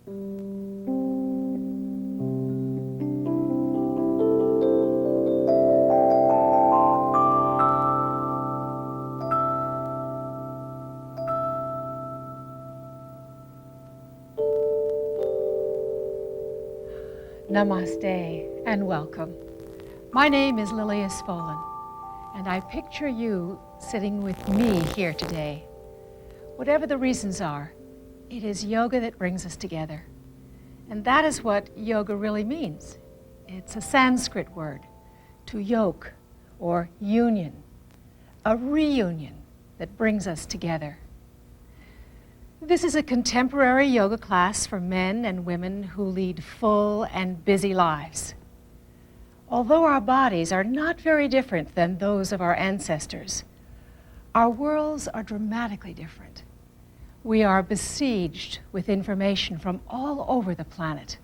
Namaste and welcome. My name is Lilias Folan, and I picture you sitting with me here today. Whatever the reasons are, it is yoga that brings us together. And that is what yoga really means. It's a Sanskrit word, to yoke or union, a reunion that brings us together. This is a contemporary yoga class for men and women who lead full and busy lives. Although our bodies are not very different than those of our ancestors, our worlds are dramatically different. We are besieged with information from all over the planet.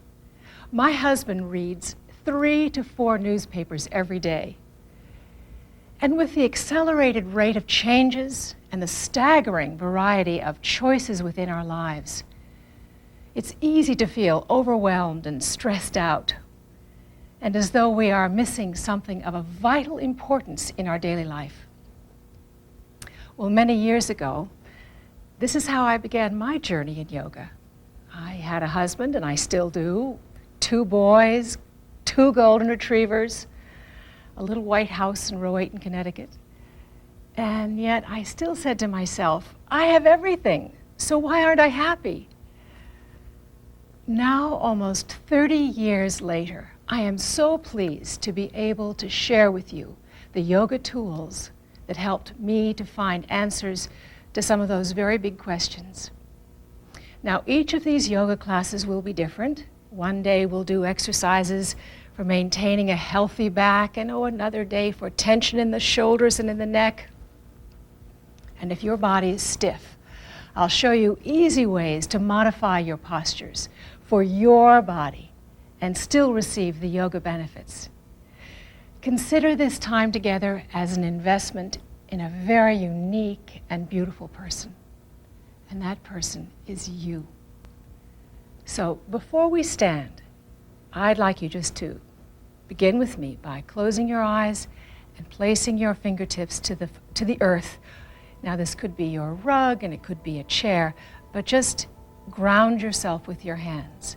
My husband reads 3 to 4 newspapers every day. And with the accelerated rate of changes and the staggering variety of choices within our lives, it's easy to feel overwhelmed and stressed out, and as though we are missing something of a vital importance in our daily life. Well, many years ago, this is how I began my journey in yoga. I had a husband, and I still do, 2 boys, 2 golden retrievers, a little white house in Rowayton, Connecticut. And yet I still said to myself, I have everything, so why aren't I happy? Now, almost 30 years later, I am so pleased to be able to share with you the yoga tools that helped me to find answers to some of those very big questions. Now, each of these yoga classes will be different. One day we'll do exercises for maintaining a healthy back, and another day for tension in the shoulders and in the neck. And if your body is stiff, I'll show you easy ways to modify your postures for your body and still receive the yoga benefits. Consider this time together as an investment in a very unique and beautiful person. And that person is you. So before we stand, I'd like you just to begin with me by closing your eyes and placing your fingertips to the earth. Now this could be your rug and it could be a chair, but just ground yourself with your hands.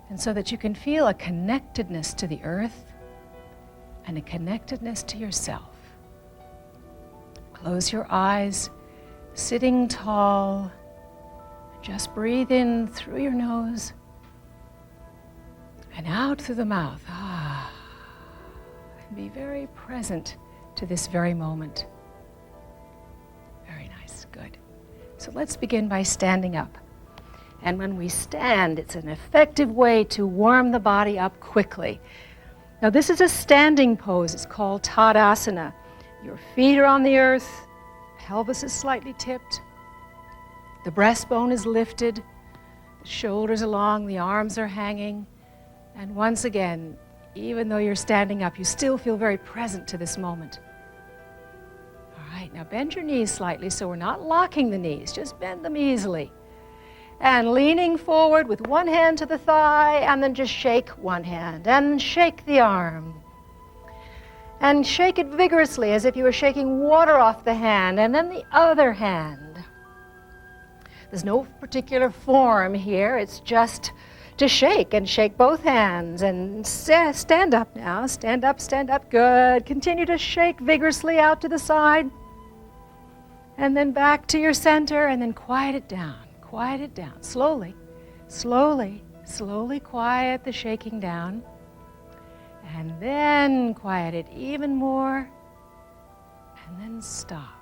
And so that you can feel a connectedness to the earth and a connectedness to yourself. Close your eyes, sitting tall. Just breathe in through your nose and out through the mouth. And be very present to this very moment. Very nice, good. So let's begin by standing up. And when we stand, it's an effective way to warm the body up quickly. Now this is a standing pose. It's called Tadasana. Your feet are on the earth, pelvis is slightly tipped, the breastbone is lifted, the shoulders are long, the arms are hanging. And once again, even though you're standing up, you still feel very present to this moment. All right, now bend your knees slightly so we're not locking the knees, just bend them easily. And leaning forward with one hand to the thigh, and then just shake one hand, and shake the arm. And shake it vigorously as if you were shaking water off the hand, and then the other hand. There's no particular form here, it's just to shake, and shake both hands, and stand up now, stand up, good. Continue to shake vigorously out to the side, and then back to your center, and then quiet it down, slowly, slowly quiet the shaking down, and then quiet it even more, and then stop.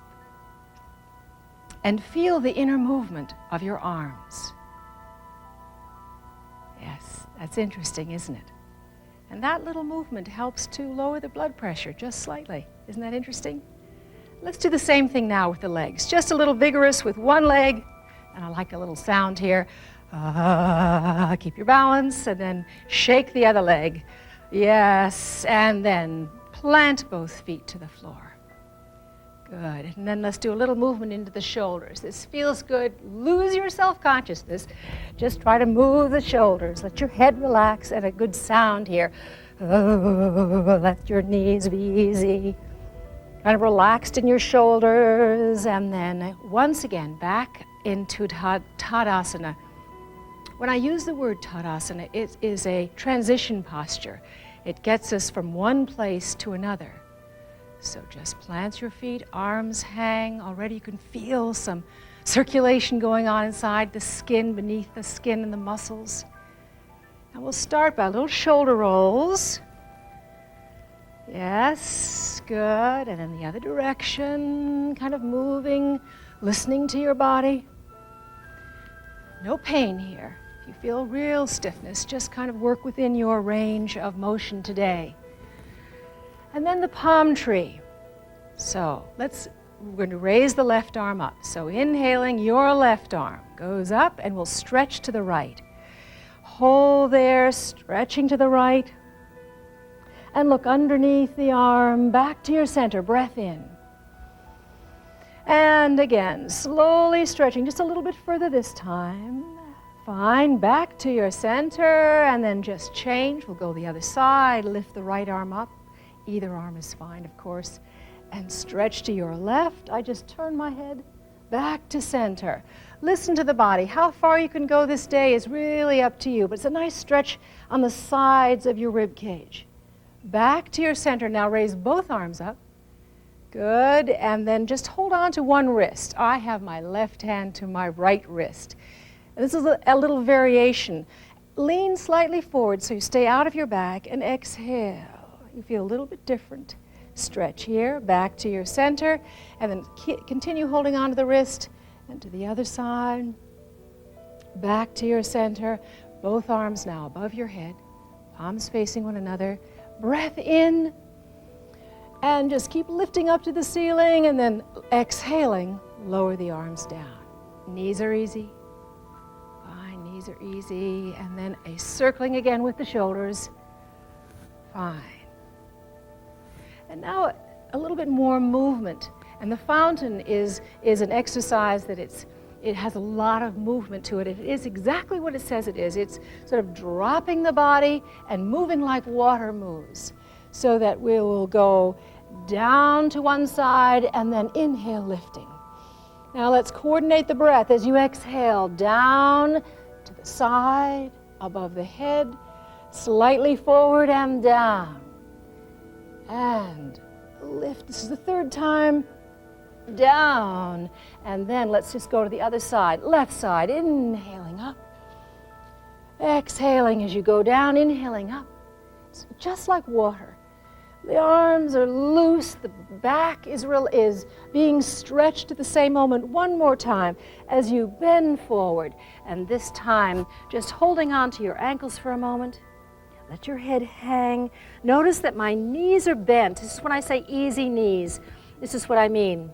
And feel the inner movement of your arms. Yes, that's interesting, isn't it? And that little movement helps to lower the blood pressure just slightly. Isn't that interesting? Let's do the same thing now with the legs. Just a little vigorous with one leg, and I like a little sound here. Keep your balance, and then shake the other leg. Yes, and then plant both feet to the floor. Good. And then let's do a little movement into the shoulders. This feels good. Lose your self-consciousness. Just try to move the shoulders. Let your head relax, and a good sound here. Oh, let your knees be easy. Kind of relaxed in your shoulders. And then once again, back into Tadasana. When I use the word Tadasana, it is a transition posture. It gets us from one place to another. So just plant your feet, arms hang. Already you can feel some circulation going on inside the skin, beneath the skin and the muscles. And we'll start by little shoulder rolls. Yes, good. And then the other direction, kind of moving, listening to your body. No pain here. If you feel real stiffness, just kind of work within your range of motion today. And then the palm tree. So we're going to raise the left arm up. So inhaling, your left arm goes up and we'll stretch to the right. Hold there, stretching to the right. And look underneath the arm, back to your center, breath in. And again, slowly stretching, just a little bit further this time. Fine, back to your center, and then just change. We'll go the other side, lift the right arm up. Either arm is fine, of course. And stretch to your left. I just turn my head back to center. Listen to the body. How far you can go this day is really up to you, but it's a nice stretch on the sides of your rib cage. Back to your center. Now raise both arms up. Good, and then just hold on to one wrist. I have my left hand to my right wrist. And this is a little variation. Lean slightly forward so you stay out of your back and exhale. You feel a little bit different. Stretch here, back to your center, and then continue holding on to the wrist and to the other side. Back to your center. Both arms now above your head, palms facing one another. Breath in, and just keep lifting up to the ceiling, and then exhaling, lower the arms down. Knees are easy. Fine, knees are easy. And then a circling again with the shoulders. Fine. And now a little bit more movement. And the fountain is an exercise that it has a lot of movement to it. It is exactly what it says it is. It's sort of dropping the body and moving like water moves, so that we will go down to one side and then inhale, lifting. Now let's coordinate the breath as you exhale, down to the side, above the head, slightly forward and down. And lift. This is the third time. Down. And then let's just go to the other side. Left side, inhaling up. Exhaling as you go down, inhaling up. It's just like water. The arms are loose, the back is being stretched at the same moment. One more time as you bend forward. And this time, just holding on to your ankles for a moment. Let your head hang. Notice that my knees are bent. This is when I say easy knees. This is what I mean.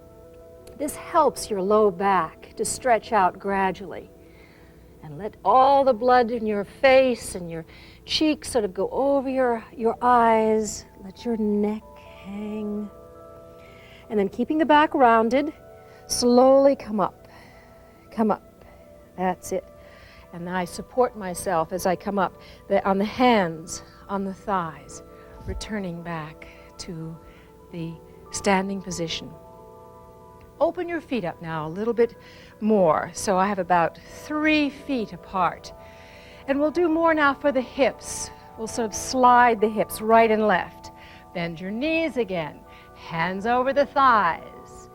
This helps your low back to stretch out gradually. And let all the blood in your face and your cheeks sort of go over your eyes. Let your neck hang. And then keeping the back rounded, slowly come up. Come up. That's it. And then I support myself as I come up on the hands, on the thighs, returning back to the standing position. Open your feet up now a little bit more. So I have about 3 feet apart. And we'll do more now for the hips. We'll sort of slide the hips right and left. Bend your knees again. Hands over the thighs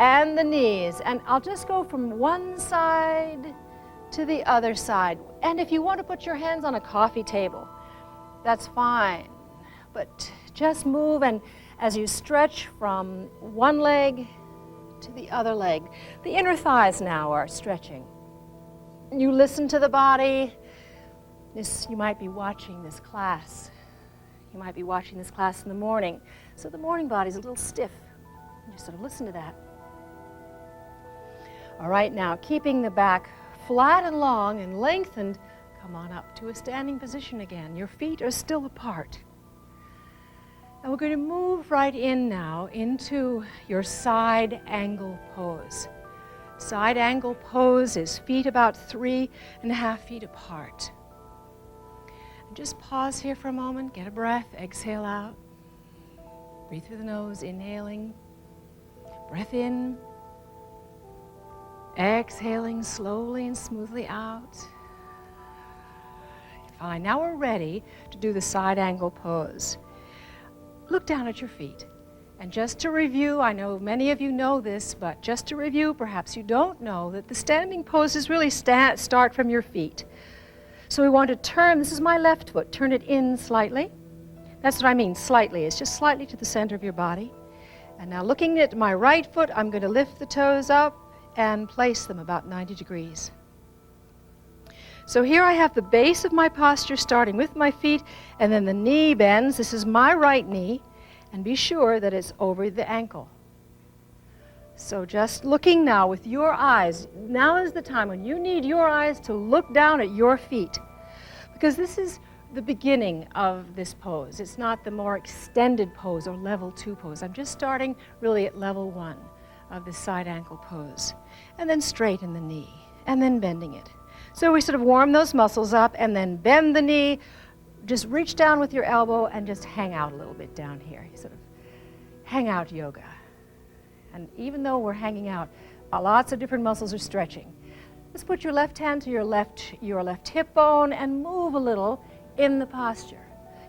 and the knees. And I'll just go from one side to the other side. And if you want to put your hands on a coffee table, that's fine. But just move, and as you stretch from one leg to the other leg, the inner thighs now are stretching. You listen to the body. You might be watching this class. You might be watching this class in the morning. So the morning body's a little stiff. Just sort of listen to that. All right, now keeping the back flat and long and lengthened, come on up to a standing position again. Your feet are still apart. And we're going to move right in now into your side angle pose. Side angle pose is feet about 3.5 feet apart. And just pause here for a moment, get a breath, exhale out. Breathe through the nose, inhaling. Breath in. Exhaling slowly and smoothly out. Fine, now we're ready to do the side angle pose. Look down at your feet. And just to review, I know many of you know this, but just to review, perhaps you don't know, that the standing poses really start from your feet. So we want to turn, this is my left foot, turn it in slightly. That's what I mean, slightly. It's just slightly to the center of your body. And now looking at my right foot, I'm going to lift the toes up and place them about 90 degrees. So here I have the base of my posture starting with my feet, and then the knee bends. This is my right knee, and be sure that it's over the ankle. So just looking now with your eyes, now is the time when you need your eyes to look down at your feet, because this is the beginning of this pose. It's not the more extended pose or level 2 pose. I'm just starting really at level 1 of the side ankle pose, and then straighten the knee, and then bending it. So we sort of warm those muscles up and then bend the knee, just reach down with your elbow and just hang out a little bit down here. You sort of hang out yoga. And even though we're hanging out, lots of different muscles are stretching. Let's put your left hand to your left hip bone and move a little in the posture.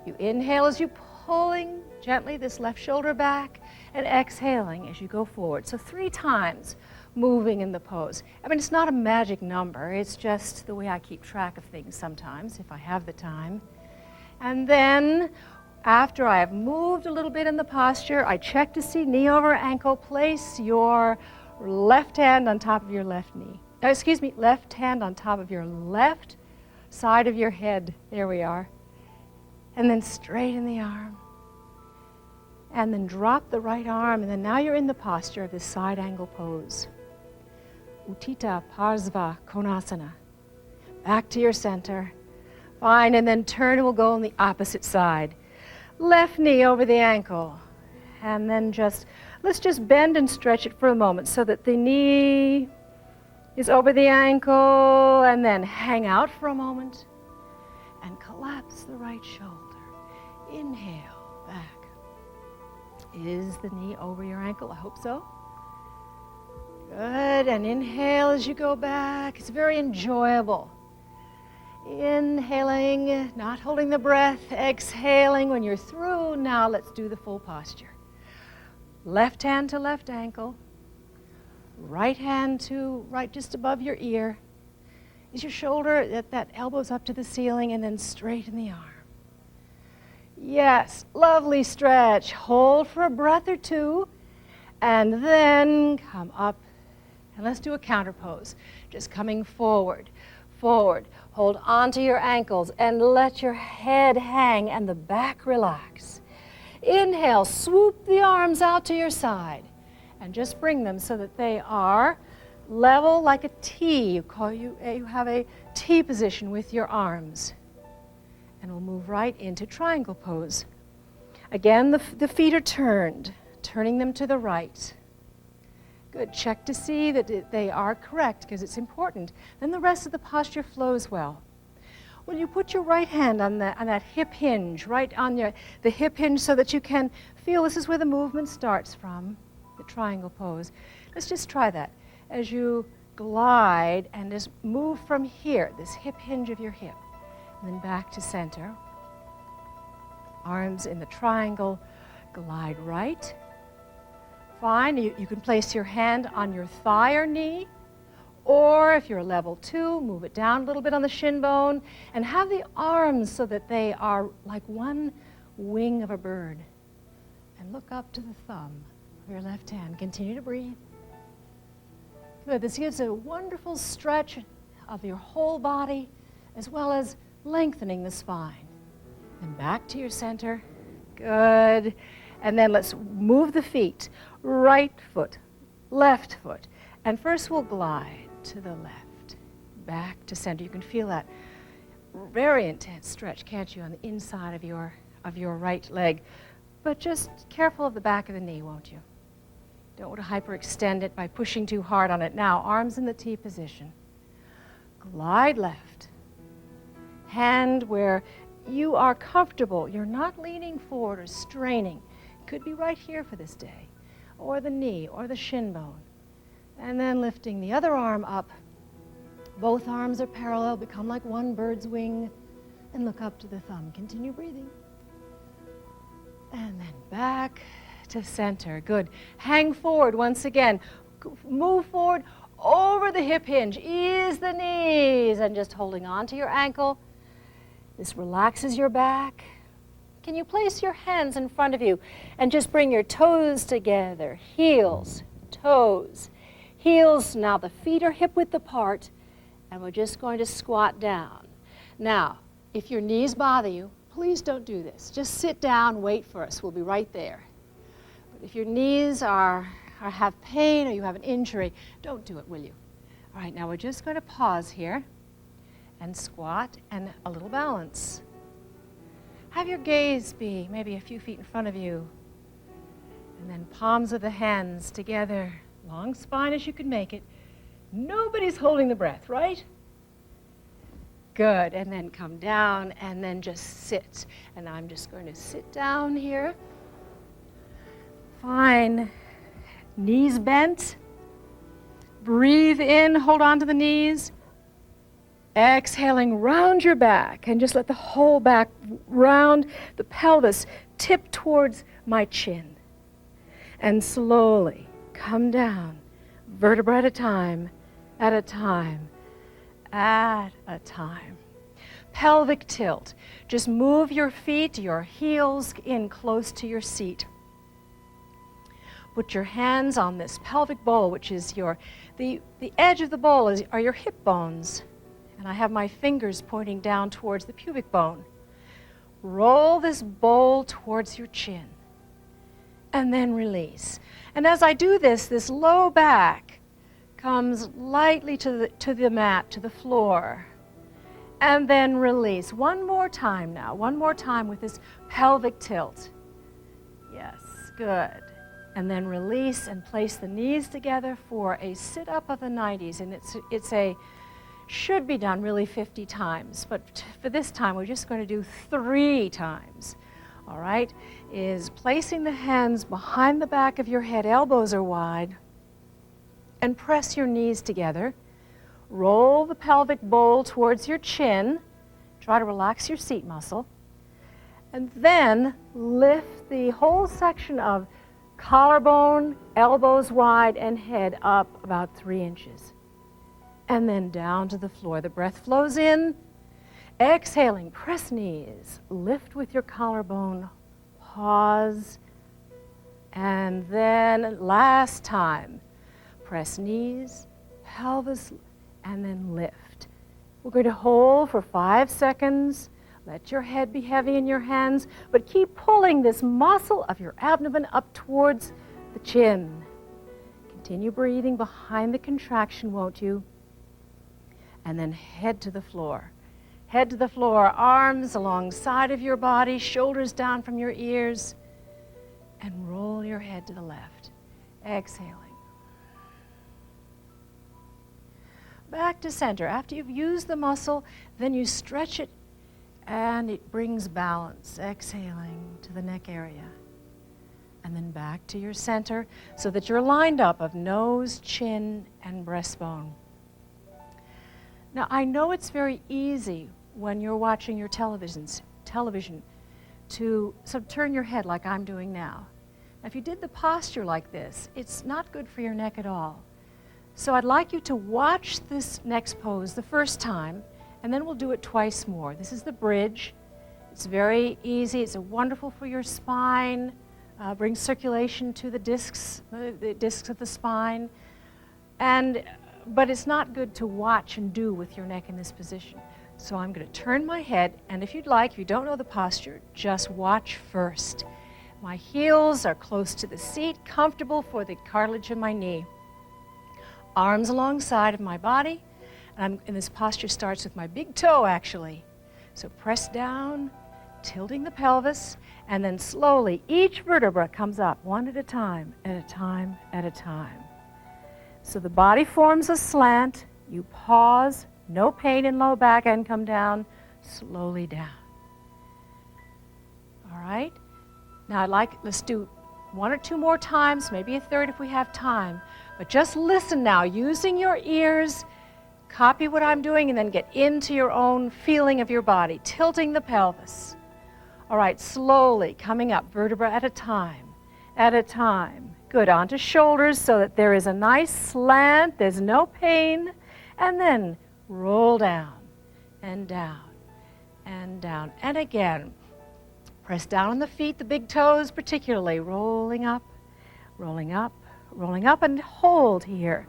You inhale as you're pulling gently this left shoulder back and exhaling as you go forward. So 3 times. Moving in the pose. I mean, it's not a magic number. It's just the way I keep track of things sometimes, if I have the time. And then, after I have moved a little bit in the posture, I check to see knee over ankle. Place your left hand on top of your left knee. Left hand on top of your left side of your head. There we are. And then straighten the arm. And then drop the right arm. And then now you're in the posture of this side angle pose. Utthita Parsva Konasana. Back to your center. Fine, and then turn and we'll go on the opposite side. Left knee over the ankle. And then let's just bend and stretch it for a moment so that the knee is over the ankle, and then hang out for a moment and collapse the right shoulder. Inhale, back. Is the knee over your ankle? I hope so. Good, and inhale as you go back. It's very enjoyable. Inhaling, not holding the breath, exhaling. When you're through, now let's do the full posture. Left hand to left ankle. Right hand to right just above your ear. Is your shoulder, that elbow's up to the ceiling, and then straighten the arm. Yes, lovely stretch. Hold for a breath or two, and then come up. And let's do a counter pose. Just coming forward, forward. Hold onto your ankles and let your head hang and the back relax. Inhale, swoop the arms out to your side and just bring them so that they are level like a T. You have a T position with your arms. And we'll move right into triangle pose. Again, the feet are turned, turning them to the right. Good. Check to see that they are correct, because it's important. Then the rest of the posture flows well. When you put your right hand on that hip hinge, right on the hip hinge, so that you can feel this is where the movement starts from, the triangle pose. Let's just try that. As you glide and just move from here, this hip hinge of your hip, and then back to center. Arms in the triangle, glide right. Fine, you can place your hand on your thigh or knee, or if you're level 2, move it down a little bit on the shin bone, and have the arms so that they are like one wing of a bird. And look up to the thumb of your left hand. Continue to breathe. Good, this gives a wonderful stretch of your whole body, as well as lengthening the spine. And back to your center. Good. And then let's move the feet. Right foot, left foot. And first we'll glide to the left, back to center. You can feel that very intense stretch, can't you, on the inside of your right leg. but just careful of the back of the knee, won't you? Don't want to hyperextend it by pushing too hard on it. Now, arms in the T position. Glide left. Hand where you are comfortable. You're not leaning forward or straining. It could be right here for this day, or the knee, or the shin bone. And then lifting the other arm up. Both arms are parallel, become like one bird's wing, and look up to the thumb. Continue breathing. And then back to center. Good. Hang forward once again. Move forward over the hip hinge. Ease the knees and just holding on to your ankle. This relaxes your back. Can you place your hands in front of you and just bring your toes together? Heels, toes, heels. Now the feet are hip width apart, and we're just going to squat down. Now, if your knees bother you, please don't do this. Just sit down, wait for us. We'll be right there. But if your knees have pain or you have an injury, don't do it, will you? All right, now we're just going to pause here and squat and a little balance. Have your gaze be maybe a few feet in front of you. And then palms of the hands together, long spine as you can make it. Nobody's holding the breath, right? Good, and then come down and then just sit. And I'm just going to sit down here. Fine. Knees bent. Breathe in, hold on to the knees. Exhaling, round your back and just let the whole back round the pelvis, tip towards my chin. And slowly come down, vertebra at a time, at a time, at a time. Pelvic tilt. Just move your feet, your heels in close to your seat. Put your hands on this pelvic bowl, which is the edge of the bowl are your hip bones. And I have my fingers pointing down towards the pubic bone. Roll this bowl towards your chin. And then release. And as I do this, this low back comes lightly to the mat, to the floor. And then release. One more time now. One more time with this pelvic tilt. Yes, good. And then release and place the knees together for a sit-up of the 90s. And should be done really 50 times. But for this time, we're just going to do 3 times. All right? Is placing the hands behind the back of your head, elbows are wide, and press your knees together. Roll the pelvic bowl towards your chin. Try to relax your seat muscle. And then lift the whole section of collarbone, elbows wide, and head up about 3 inches. And then down to the floor. The breath flows in. Exhaling, press knees. Lift with your collarbone. Pause. And then last time. Press knees, pelvis, and then lift. We're going to hold for 5 seconds. Let your head be heavy in your hands, but keep pulling this muscle of your abdomen up towards the chin. Continue breathing behind the contraction, won't you? And then head to the floor. Head to the floor, arms alongside of your body, shoulders down from your ears, and roll your head to the left. Exhaling. Back to center. After you've used the muscle, then you stretch it, and it brings balance. Exhaling to the neck area. And then back to your center so that you're lined up of nose, chin, and breastbone. Now, I know it's very easy when you're watching your television to sort of turn your head like I'm doing now. Now, if you did the posture like this, it's not good for your neck at all. So I'd like you to watch this next pose the first time, and then we'll do it twice more. This is the bridge. It's very easy. It's wonderful for your spine, brings circulation to the discs of the spine. But it's not good to watch and do with your neck in this position. So I'm going to turn my head, and if you'd like, if you don't know the posture, just watch first. My heels are close to the seat, comfortable for the cartilage of my knee. Arms alongside of my body, and this posture starts with my big toe, actually. So press down, tilting the pelvis, And then slowly, each vertebra comes up one at a time, at a time, at a time. So the body forms a slant. You pause, no pain in low back, and come down, slowly down. All right? Now let's do 1 or 2 more times, maybe a third if we have time. But just listen now, using your ears, copy what I'm doing, and then get into your own feeling of your body, tilting the pelvis. All right, slowly coming up, vertebra at a time, at a time. Good, onto shoulders so that there is a nice slant, there's no pain, and then roll down, and down, and down. And again, press down on the feet, the big toes particularly, rolling up, rolling up, rolling up, and hold here.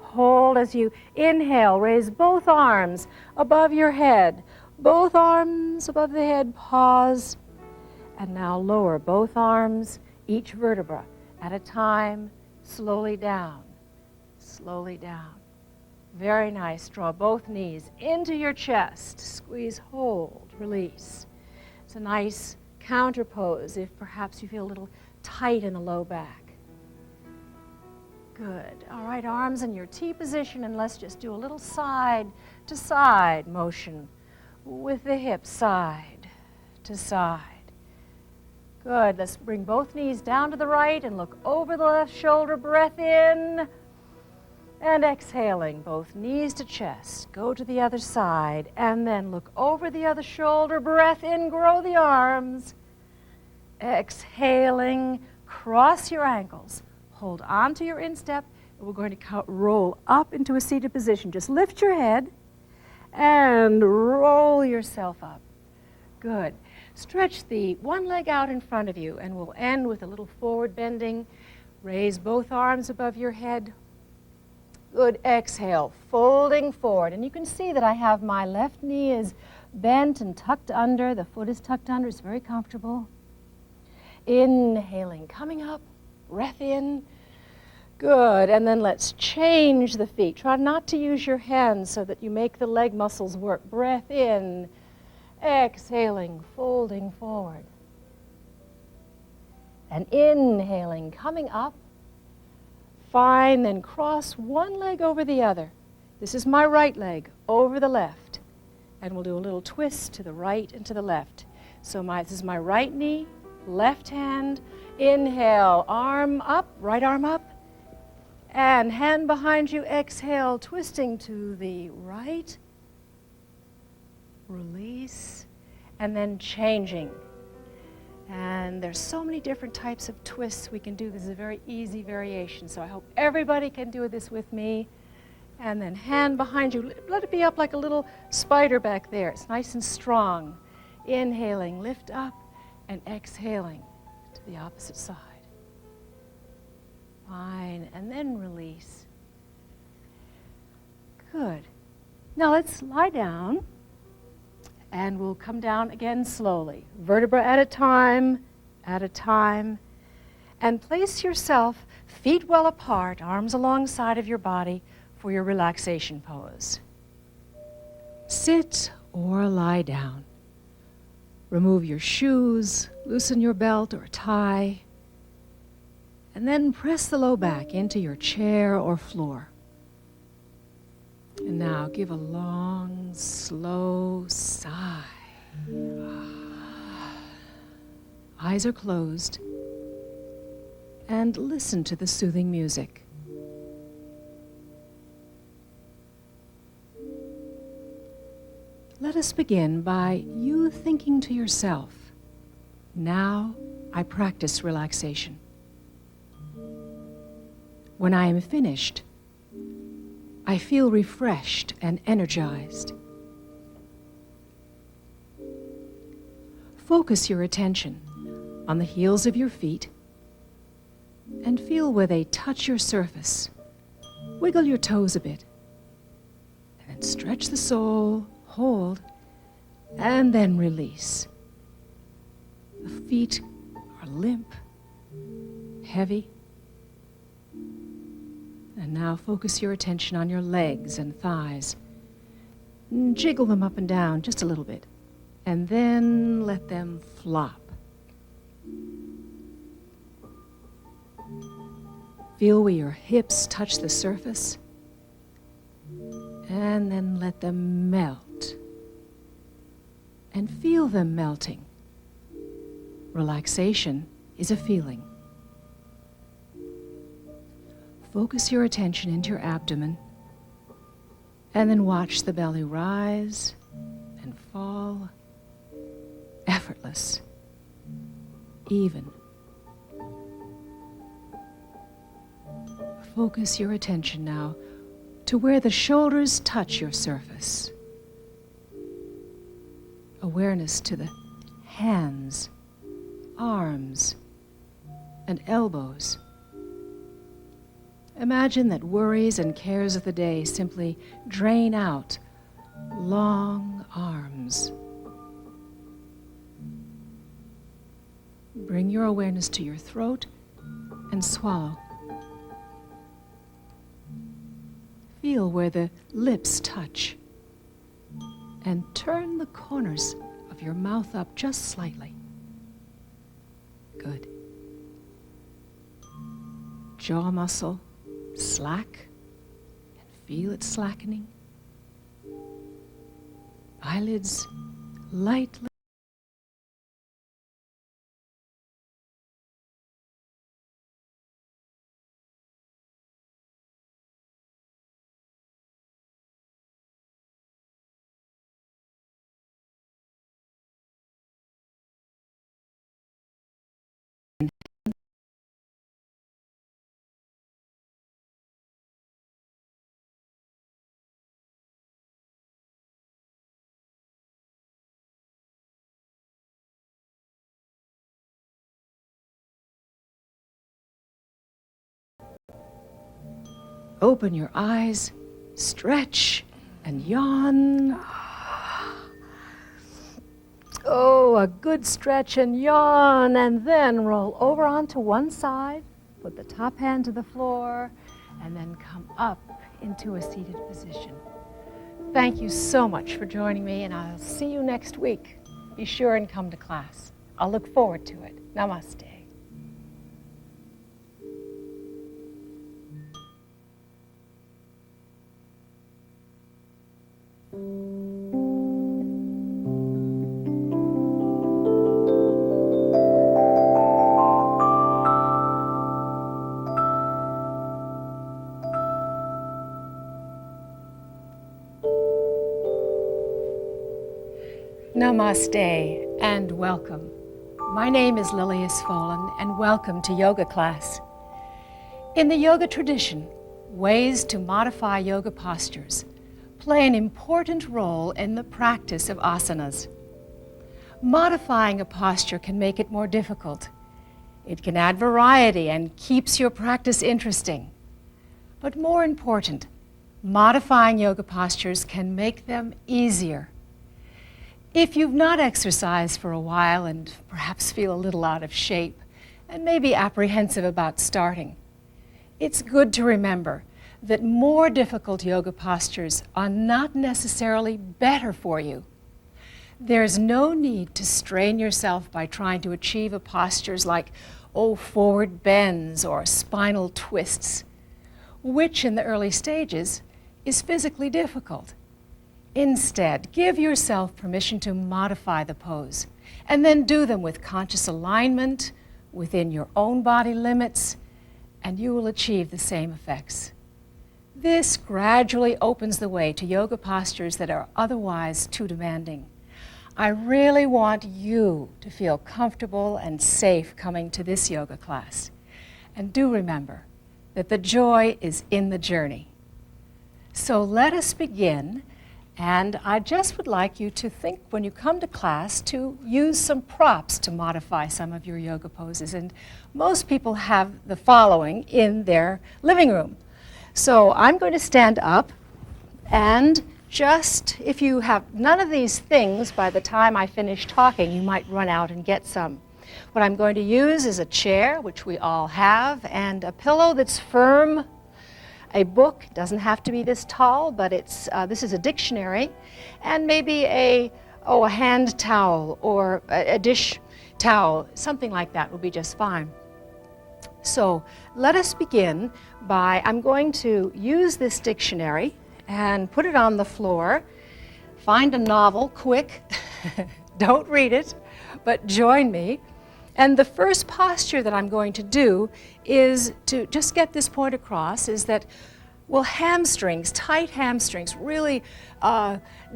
Hold as you inhale, raise both arms above your head. Both arms above the head, pause, and now lower both arms, each vertebra at a time, slowly down, slowly down. Very nice. Draw both knees into your chest. Squeeze, hold, release. It's a nice counter pose if perhaps you feel a little tight in the low back. Good. All right, arms in your T position, and let's just do a little side to side motion with the hips side to side. Good. Let's bring both knees down to the right and look over the left shoulder. Breath in and exhaling, both knees to chest. Go to the other side and then look over the other shoulder. Breath in, grow the arms. Exhaling, cross your ankles. Hold on to your instep, and we're going to roll up into a seated position. Just lift your head and roll yourself up. Good. Stretch the one leg out in front of you, and we'll end with a little forward bending. Raise both arms above your head. Good. Exhale, folding forward. And you can see that I have my left knee is bent and tucked under. The foot is tucked under. It's very comfortable. Inhaling, coming up. Breath in. Good. And then let's change the feet. Try not to use your hands so that you make the leg muscles work. Breath in. Exhaling, folding forward. And inhaling, coming up. Fine. Then cross one leg over the other. This is my right leg over the left. And we'll do a little twist to the right and to the left. So this is my right knee, left hand. Inhale, arm up, right arm up, and hand behind you. Exhale, twisting to the right. Release, and then changing. And there's so many different types of twists we can do. This is a very easy variation, so I hope everybody can do this with me. And then hand behind you. Let it be up like a little spider back there. It's nice and strong. Inhaling, lift up, and exhaling to the opposite side. Fine, and then release. Good. Now let's lie down, and we'll come down again slowly. Vertebra at a time, and place yourself feet well apart, arms alongside of your body for your relaxation pose. Sit or lie down. Remove your shoes, loosen your belt or tie, and then press the low back into your chair or floor. And now give a long, slow sigh. Eyes are closed, and listen to the soothing music. Let us begin by you thinking to yourself, now I practice relaxation. When I am finished, I feel refreshed and energized. Focus your attention on the heels of your feet and feel where they touch your surface. Wiggle your toes a bit, and then stretch the sole. Hold, and then release. The feet are limp, heavy. And now focus your attention on your legs and thighs. Jiggle them up and down just a little bit, and then let them flop. Feel where your hips touch the surface, and then let them melt. And feel them melting. Relaxation is a feeling. Focus your attention into your abdomen, and then watch the belly rise and fall, effortless, even. Focus your attention now to where the shoulders touch your surface. Awareness to the hands, arms, and elbows. Imagine that worries and cares of the day simply drain out long arms. Bring your awareness to your throat and swallow. Feel where the lips touch, and turn the corners of your mouth up just slightly. Good. Jaw muscle slack, and feel it slackening. Eyelids lightly. Open your eyes, stretch, and yawn. Oh, a good stretch and yawn, and then roll over onto one side, put the top hand to the floor, and then come up into a seated position. Thank you so much for joining me, and I'll see you next week. Be sure and come to class. I'll look forward to it. Namaste. Namaste and welcome. My name is Lilias Folan, and welcome to yoga class. In the yoga tradition, ways to modify yoga postures play an important role in the practice of asanas. Modifying a posture can make it more difficult. It can add variety and keeps your practice interesting. But more important, modifying yoga postures can make them easier. If you've not exercised for a while and perhaps feel a little out of shape and maybe apprehensive about starting, it's good to remember that more difficult yoga postures are not necessarily better for you. There's no need to strain yourself by trying to achieve postures like, forward bends or spinal twists, which in the early stages is physically difficult. Instead, give yourself permission to modify the pose, and then do them with conscious alignment, within your own body limits, and you will achieve the same effects. This gradually opens the way to yoga postures that are otherwise too demanding. I really want you to feel comfortable and safe coming to this yoga class. And do remember that the joy is in the journey. So let us begin. And I just would like you to think when you come to class to use some props to modify some of your yoga poses. And most people have the following in their living room. So I'm going to stand up, and just if you have none of these things by the time I finish talking, you might run out and get some. What I'm going to use is a chair, which we all have, and a pillow that's firm. A book, doesn't have to be this tall, but this is a dictionary, and maybe a a hand towel or a dish towel, something like that will be just fine. So let us begin by, I'm going to use this dictionary and put it on the floor. Find a novel, quick. Don't read it, but join me. And the first posture that I'm going to do is to just get this point across, is that, well, hamstrings, tight hamstrings, really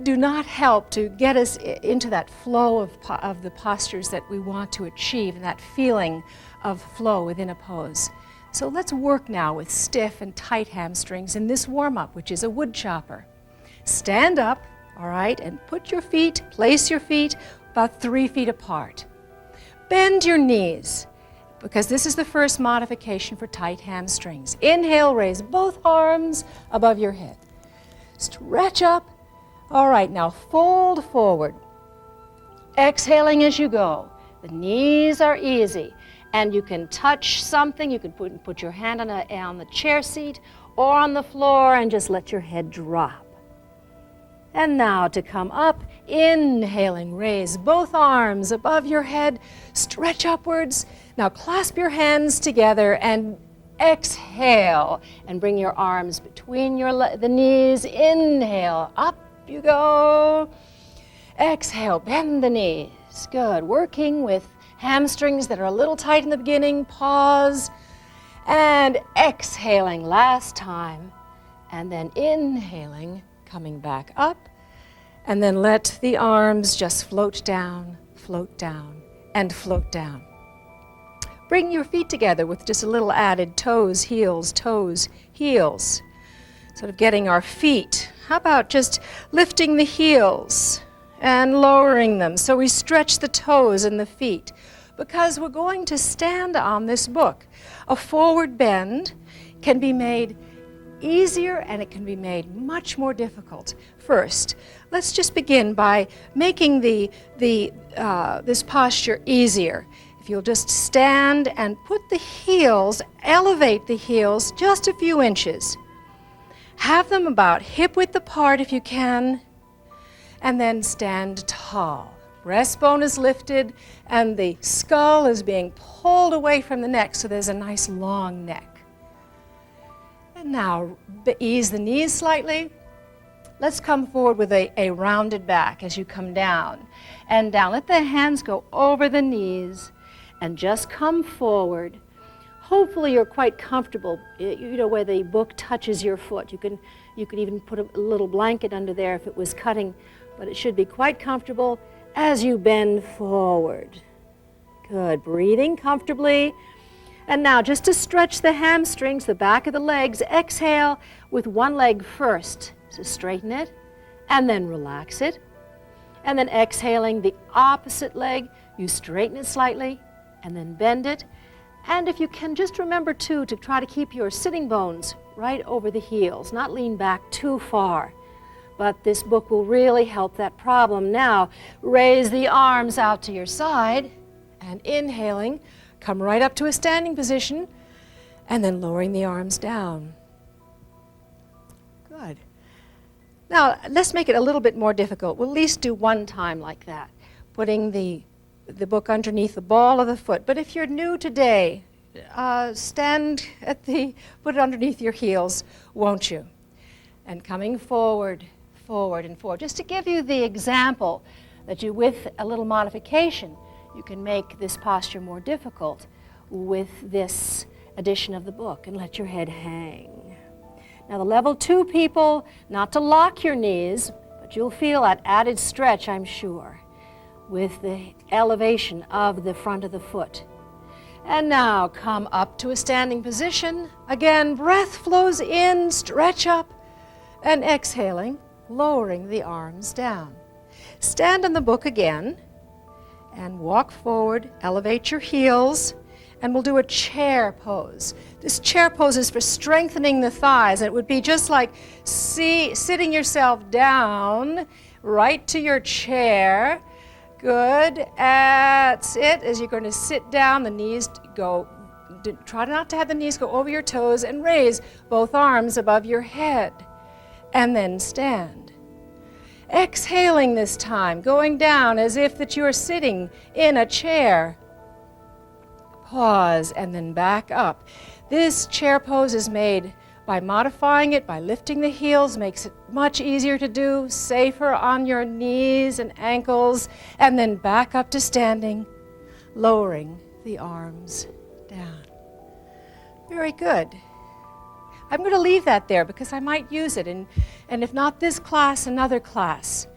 do not help to get us into that flow of the postures that we want to achieve, and that feeling of flow within a pose. So let's work now with stiff and tight hamstrings in this warm-up, which is a wood chopper. Stand up, all right, and place your feet about 3 feet apart. Bend your knees, because this is the first modification for tight hamstrings. Inhale, raise both arms above your head. Stretch up. All right, now fold forward. Exhaling as you go. The knees are easy, and you can touch something. You can put your hand on the chair seat or on the floor and just let your head drop. And now to come up, inhaling, raise both arms above your head, stretch upwards. Now clasp your hands together and exhale, and bring your arms between the knees. Inhale, up you go. Exhale, bend the knees. Good. Working with hamstrings that are a little tight in the beginning. Pause. And exhaling last time. And then inhaling, coming back up. And then let the arms just float down, and float down. Bring your feet together with just a little added toes, heels, heels. Sort of getting our feet. How about just lifting the heels and lowering them so we stretch the toes and the feet? Because we're going to stand on this book. A forward bend can be made easier, and it can be made much more difficult. First, let's just begin by making this posture easier. If you'll just stand and put the heels, elevate the heels just a few inches. Have them about hip width apart if you can, and then stand tall. Breastbone is lifted, and the skull is being pulled away from the neck, so there's a nice long neck. And now ease the knees slightly. Let's come forward with a rounded back as you come down and down. Let the hands go over the knees and just come forward. Hopefully you're quite comfortable, where the book touches your foot. You could even put a little blanket under there if it was cutting, but it should be quite comfortable as you bend forward. Good. Breathing comfortably. And now, just to stretch the hamstrings, the back of the legs, exhale with one leg first. So straighten it, and then relax it. And then exhaling the opposite leg, you straighten it slightly, and then bend it. And if you can, just remember, too, to try to keep your sitting bones right over the heels, not lean back too far. But this book will really help that problem. Now, raise the arms out to your side, and inhaling, come right up to a standing position, and then lowering the arms down. Good. Now, let's make it a little bit more difficult. We'll at least do one time like that, putting the book underneath the ball of the foot. But if you're new today, put it underneath your heels, won't you? And coming forward, forward, and forward. Just to give you the example that with a little modification, you can make this posture more difficult with this edition of the book, and let your head hang. Now the level 2 people, not to lock your knees, but you'll feel that added stretch, I'm sure, with the elevation of the front of the foot. And now come up to a standing position. Again, breath flows in, stretch up, and exhaling, lowering the arms down. Stand on the book again, and walk forward, elevate your heels, and we'll do a chair pose. This chair pose is for strengthening the thighs, and it would be just like sitting yourself down right to your chair. Good, that's it. As you're going to sit down, the knees go, try not to have the knees go over your toes, and raise both arms above your head, and then stand. Exhaling this time, going down as if that you're sitting in a chair. Pause and then back up. This chair pose is made by modifying it, by lifting the heels, makes it much easier to do, safer on your knees and ankles, and then back up to standing, lowering the arms down. Very good. I'm going to leave that there because I might use it, and if not this class, another class.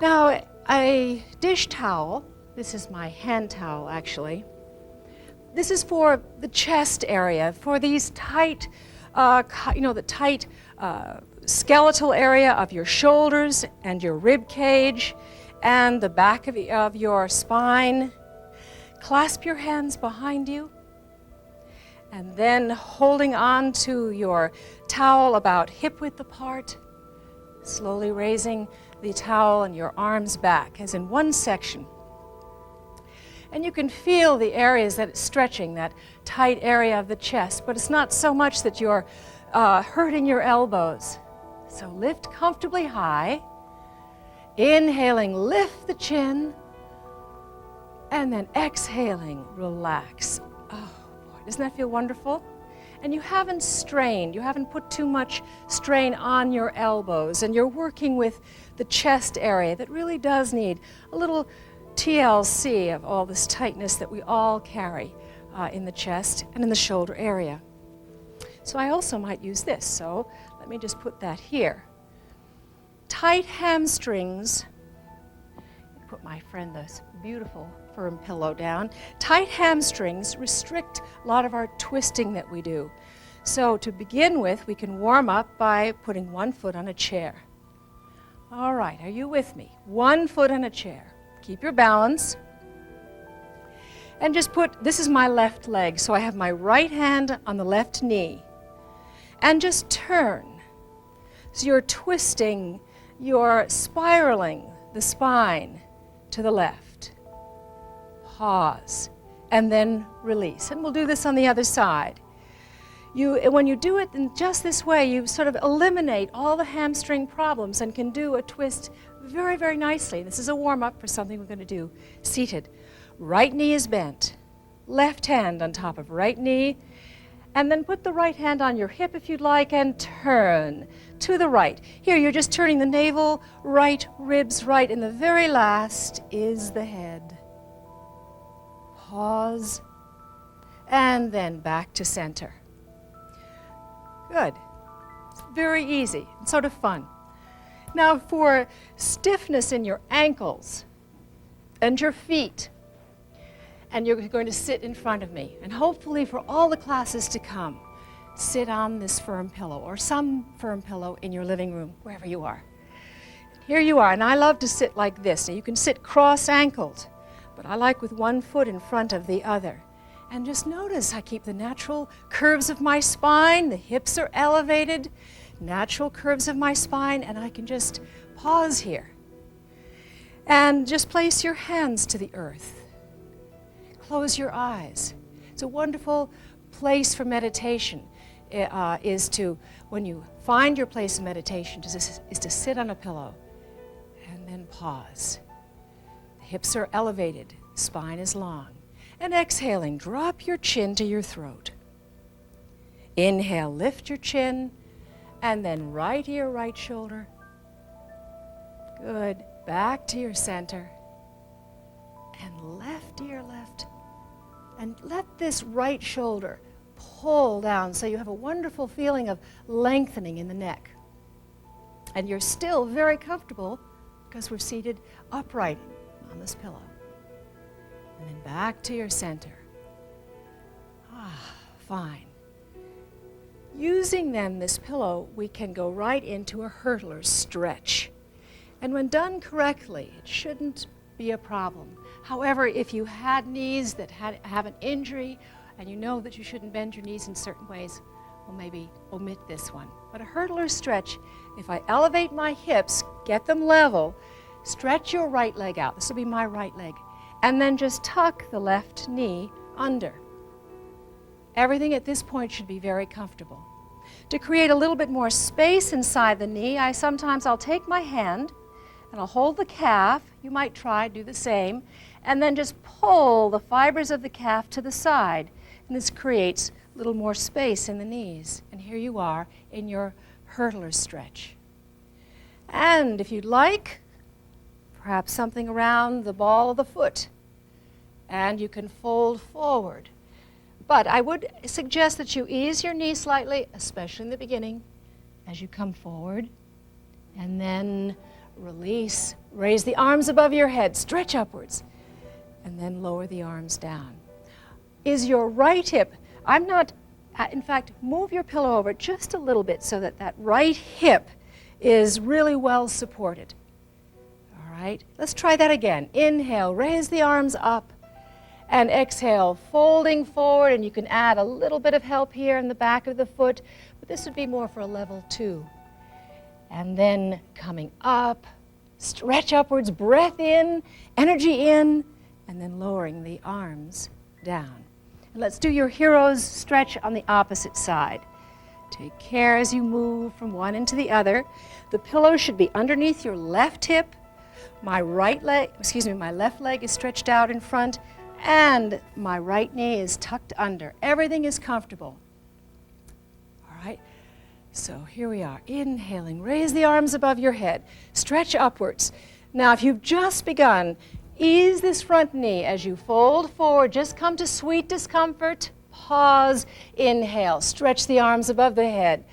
Now, a dish towel, this is my hand towel actually, this is for the chest area, for these tight, the tight skeletal area of your shoulders and your rib cage and the back of your spine. Clasp your hands behind you and then holding on to your towel about hip width apart, slowly raising the towel and your arms back as in one section. And you can feel the areas that it's stretching, that tight area of the chest, but it's not so much that you're hurting your elbows. So lift comfortably high, inhaling, lift the chin, and then exhaling, relax. Oh boy, doesn't that feel wonderful? And you haven't strained, you haven't put too much strain on your elbows, and you're working with the chest area that really does need a little TLC of all this tightness that we all carry in the chest and in the shoulder area. So I also might use this, so let me just put that here. Tight hamstrings, put my friend this beautiful firm pillow down. Tight hamstrings restrict a lot of our twisting that we do. So to begin with, we can warm up by putting one foot on a chair. All right, are you with me? One foot on a chair. Keep your balance. And just this is my left leg, so I have my right hand on the left knee. And just turn. So you're twisting, you're spiraling the spine to the left. Pause, and then release. And we'll do this on the other side. When you do it in just this way, you sort of eliminate all the hamstring problems and can do a twist very, very nicely. This is a warm-up for something we're going to do seated. Right knee is bent. Left hand on top of right knee. And then put the right hand on your hip if you'd like and turn to the right. Here, you're just turning the navel right, ribs right, and the very last is the head. Pause, and then back to center. Good. It's very easy and sort of fun. Now for stiffness in your ankles and your feet, and you're going to sit in front of me, and hopefully for all the classes to come, sit on this firm pillow or some firm pillow in your living room, wherever you are. Here you are, and I love to sit like this. Now you can sit cross-ankled, but I like with one foot in front of the other. And just notice I keep the natural curves of my spine, the hips are elevated, natural curves of my spine, and I can just pause here. And just place your hands to the earth. Close your eyes. It's a wonderful place for meditation. When you find your place of meditation, is to sit on a pillow and then pause. The hips are elevated, the spine is long. And exhaling, drop your chin to your throat. Inhale, lift your chin, and then right to your right shoulder. Good. Back to your center. And left to your left. And let this right shoulder pull down so you have a wonderful feeling of lengthening in the neck. And you're still very comfortable because we're seated upright on this pillow. And then back to your center. Fine. Using then this pillow, we can go right into a hurdler stretch. And when done correctly, it shouldn't be a problem. However, if you had knees that have an injury and you know that you shouldn't bend your knees in certain ways, well, maybe omit this one. But a hurdler stretch, if I elevate my hips, get them level, stretch your right leg out. This will be my right leg. And then just tuck the left knee under. Everything at this point should be very comfortable. To create a little bit more space inside the knee, I'll take my hand and I'll hold the calf. You might try, do the same, and then just pull the fibers of the calf to the side. And this creates a little more space in the knees. And here you are in your hurdler stretch. And if you'd like, perhaps something around the ball of the foot. And you can fold forward. But I would suggest that you ease your knee slightly, especially in the beginning, as you come forward. And then release. Raise the arms above your head. Stretch upwards. And then lower the arms down. Is your right hip, in fact, move your pillow over just a little bit so that that right hip is really well supported. All right, let's try that again. Inhale, raise the arms up. And exhale, folding forward, and you can add a little bit of help here in the back of the foot, but this would be more for a level 2. And then coming up, stretch upwards, breath in, energy in, and then lowering the arms down. And let's do your hero's stretch on the opposite side. Take care as you move from one into the other. The pillow should be underneath your left hip. My left leg is stretched out in front, and my right knee is tucked under. Everything is comfortable. All right, so here we are. Inhaling, raise the arms above your head. Stretch upwards. Now, if you've just begun, ease this front knee as you fold forward. Just come to sweet discomfort. Pause, inhale, stretch the arms above the head.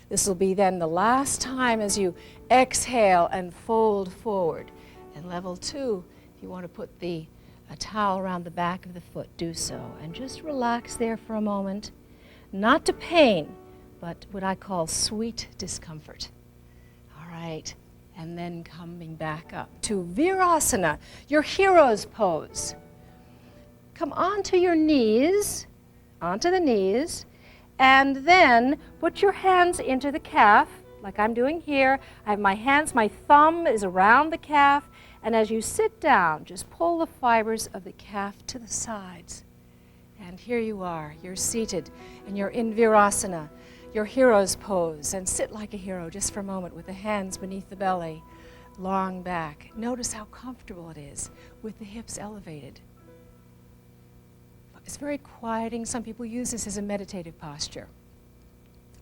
This will be then the last time as you exhale and fold forward. And level 2, if you want to put a towel around the back of the foot, do so. And just relax there for a moment. Not to pain, but what I call sweet discomfort. All right, and then coming back up to Virasana, your hero's pose. Come onto your knees, onto the knees, and then put your hands into the calf, like I'm doing here. I have my hands, my thumb is around the calf, and as you sit down, just pull the fibers of the calf to the sides. And here you are, you're seated, and you're in Virasana, your hero's pose, and sit like a hero just for a moment with the hands beneath the belly, long back. Notice how comfortable it is with the hips elevated. It's very quieting. Some people use this as a meditative posture.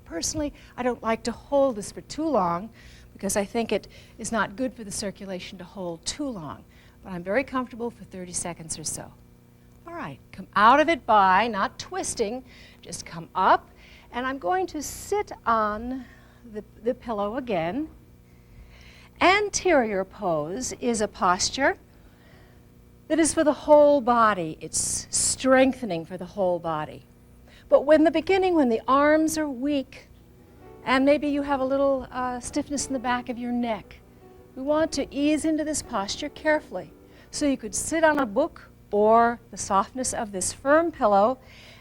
Personally, I don't like to hold this for too long because I think it is not good for the circulation to hold too long. But I'm very comfortable for 30 seconds or so. All right, come out of it by not twisting, just come up, and I'm going to sit on the pillow again. Anterior pose is a posture that is for the whole body. It's strengthening for the whole body. But when the arms are weak, and maybe you have a little stiffness in the back of your neck, we want to ease into this posture carefully. So you could sit on a book or the softness of this firm pillow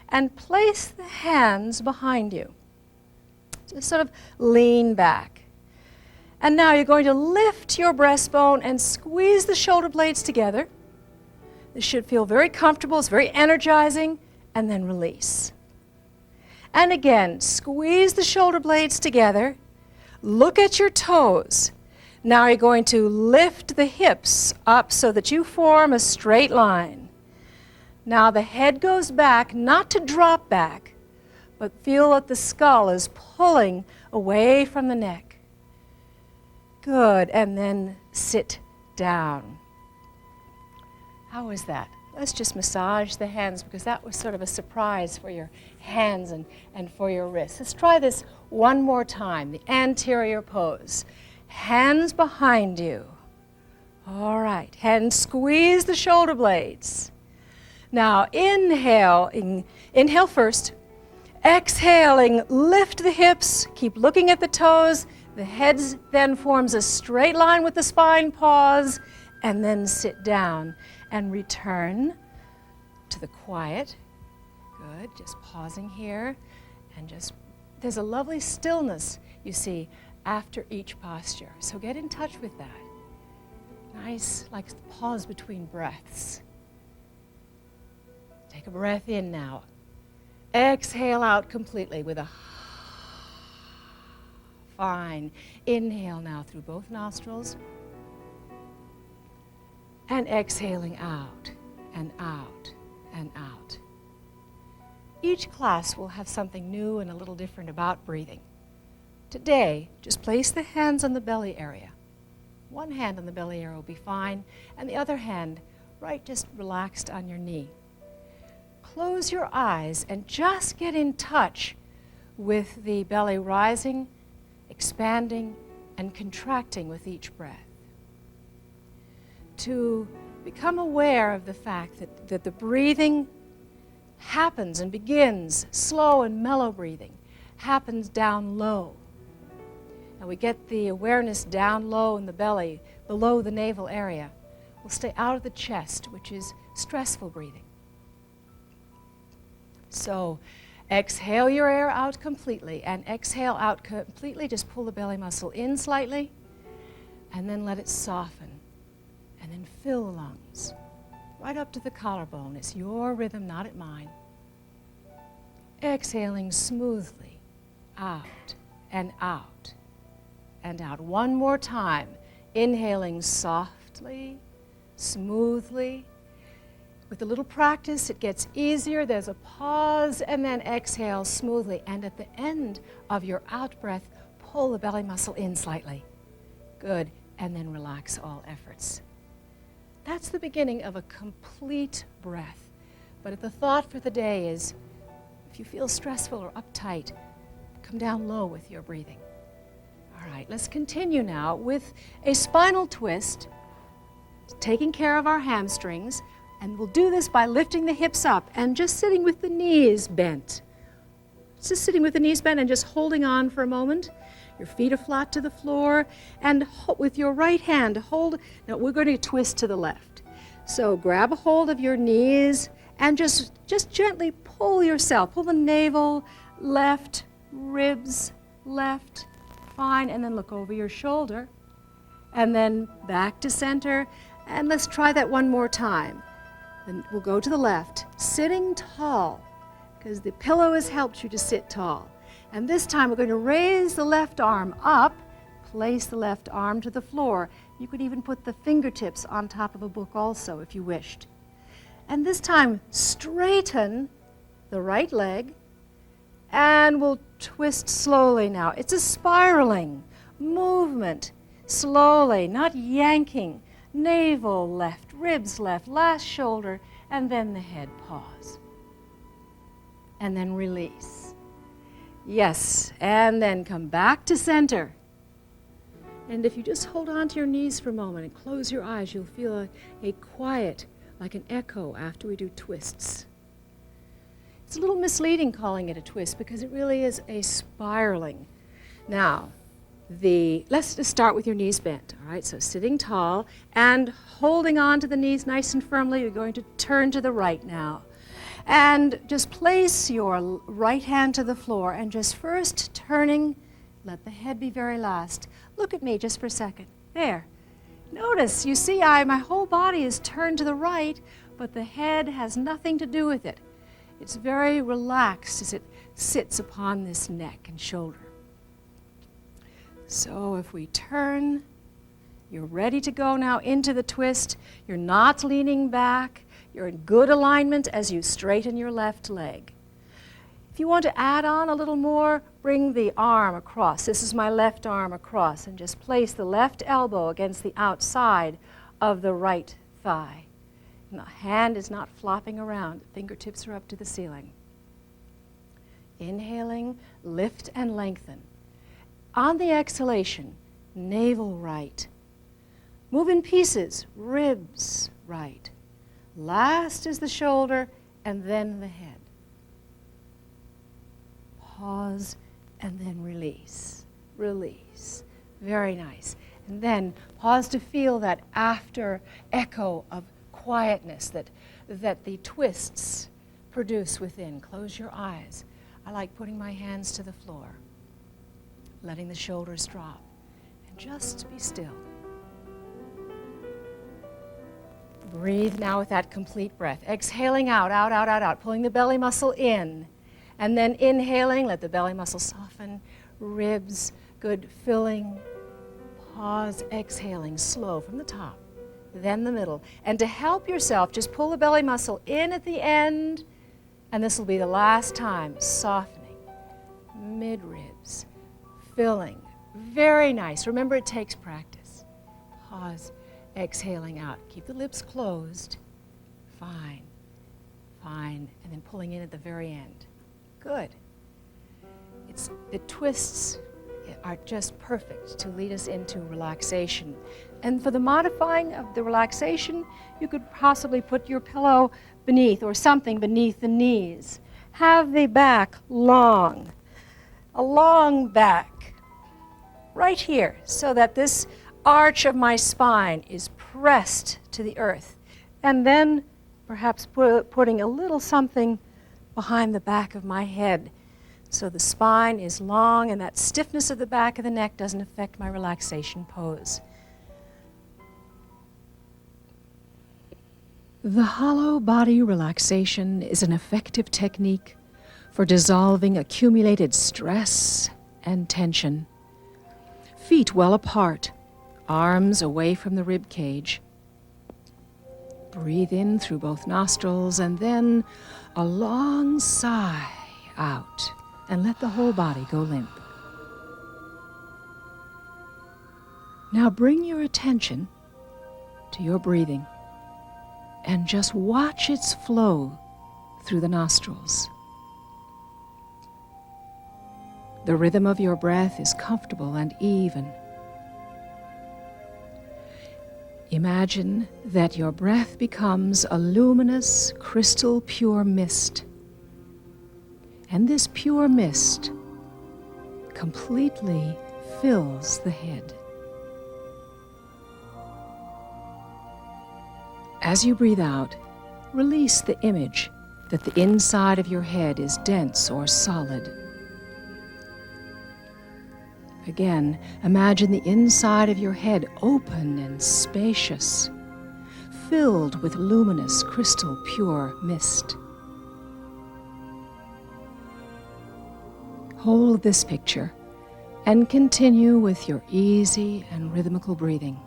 and place the hands behind you. Just sort of lean back. And now you're going to lift your breastbone and squeeze the shoulder blades together. This should feel very comfortable, it's very energizing, and then release. And again, squeeze the shoulder blades together. Look at your toes. Now you're going to lift the hips up so that you form a straight line. Now the head goes back, not to drop back, but feel that the skull is pulling away from the neck. Good, and then sit down. How was that? Let's just massage the hands because that was sort of a surprise for your hands and for your wrists. Let's try this one more time, the anterior pose. Hands behind you. All right, and squeeze the shoulder blades. Now inhale first. Exhaling, lift the hips, keep looking at the toes. The head then forms a straight line with the spine, pause, and then sit down. And return to the quiet. Good, just pausing here. And there's a lovely stillness, you see, after each posture. So get in touch with that. Nice, like pause between breaths. Take a breath in now. Exhale out completely with a Fine. Inhale now through both nostrils. And exhaling out and out and out. Each class will have something new and a little different about breathing. Today, just place the hands on the belly area. One hand on the belly area will be fine, and the other hand just relaxed on your knee. Close your eyes and just get in touch with the belly rising, expanding, and contracting with each breath. To become aware of the fact that the breathing happens and begins, slow and mellow breathing, happens down low. And we get the awareness down low in the belly, below the navel area. We'll stay out of the chest, which is stressful breathing. So exhale your air out completely, and exhale out completely. Just pull the belly muscle in slightly, and then let it soften. And then fill the lungs right up to the collarbone. It's your rhythm, not at mine. Exhaling smoothly out and out and out. One more time. Inhaling softly, smoothly. With a little practice, it gets easier. There's a pause, and then exhale smoothly. And at the end of your out breath, pull the belly muscle in slightly. Good. And then relax all efforts. That's the beginning of a complete breath. But the thought for the day is, if you feel stressful or uptight, come down low with your breathing. All right, let's continue now with a spinal twist, taking care of our hamstrings, and we'll do this by lifting the hips up and just sitting with the knees bent. Just sitting with the knees bent and just holding on for a moment. Your feet are flat to the floor, and with your right hand, hold. Now we're going to twist to the left. So grab a hold of your knees and just gently pull yourself. Pull the navel left, ribs left, fine, and then look over your shoulder. And then back to center, and let's try that one more time. Then we'll go to the left, sitting tall, because the pillow has helped you to sit tall. And this time we're going to raise the left arm up, place the left arm to the floor. You could even put the fingertips on top of a book also if you wished. And this time straighten the right leg, and we'll twist slowly now. It's a spiraling movement, slowly, not yanking. Navel left, ribs left, last shoulder, and then the head. Pause. And then release. Yes, and then come back to center. And if you just hold on to your knees for a moment and close your eyes, you'll feel a quiet, like an echo after we do twists. It's a little misleading calling it a twist because it really is a spiraling. Now, let's just start with your knees bent, all right? So sitting tall and holding on to the knees nice and firmly. You're going to turn to the right now. And just place your right hand to the floor and just first turning, let the head be very last. Look at me just for a second. There. Notice, you see my whole body is turned to the right, but the head has nothing to do with it. It's very relaxed as it sits upon this neck and shoulder. So if we turn, you're ready to go now into the twist. You're not leaning back. You're in good alignment as you straighten your left leg. If you want to add on a little more, bring the arm across. This is my left arm across, and just place the left elbow against the outside of the right thigh. And the hand is not flopping around. The fingertips are up to the ceiling. Inhaling, lift and lengthen. On the exhalation, navel right. Move in pieces, ribs right. Last is the shoulder, and then the head. Pause, and then release. Release. Very nice. And then pause to feel that after echo of quietness that the twists produce within. Close your eyes. I like putting my hands to the floor, letting the shoulders drop, and just be still. Breathe now with that complete breath. Exhaling out, out, out, out, out, pulling the belly muscle in. And then inhaling, let the belly muscle soften, ribs Good. Filling, pause, exhaling, slow from the top, then the middle. And to help yourself, just pull the belly muscle in at the end, and this will be the last time. Softening, mid-ribs, filling. Very nice. Remember, it takes practice. Pause, exhaling out. Keep the lips closed. Fine, fine. And then pulling in at the very end. Good. The twists are just perfect to lead us into relaxation. And for the modifying of the relaxation, you could possibly put your pillow beneath or something beneath the knees. Have the back long, a long back, right here, so that this arch of my spine is pressed to the earth. And then perhaps putting a little something behind the back of my head, so the spine is long and that stiffness of the back of the neck doesn't affect my relaxation pose. The hollow body relaxation is an effective technique for dissolving accumulated stress and tension. Feet well apart, arms away from the rib cage. Breathe in through both nostrils and then a long sigh out. And let the whole body go limp. Now bring your attention to your breathing and just watch its flow through the nostrils. The rhythm of your breath is comfortable and even. Imagine that your breath becomes a luminous, crystal pure mist. And this pure mist completely fills the head. As you breathe out, release the image that the inside of your head is dense or solid. Again, imagine the inside of your head open and spacious, filled with luminous, crystal pure mist. Hold this picture and continue with your easy and rhythmical breathing.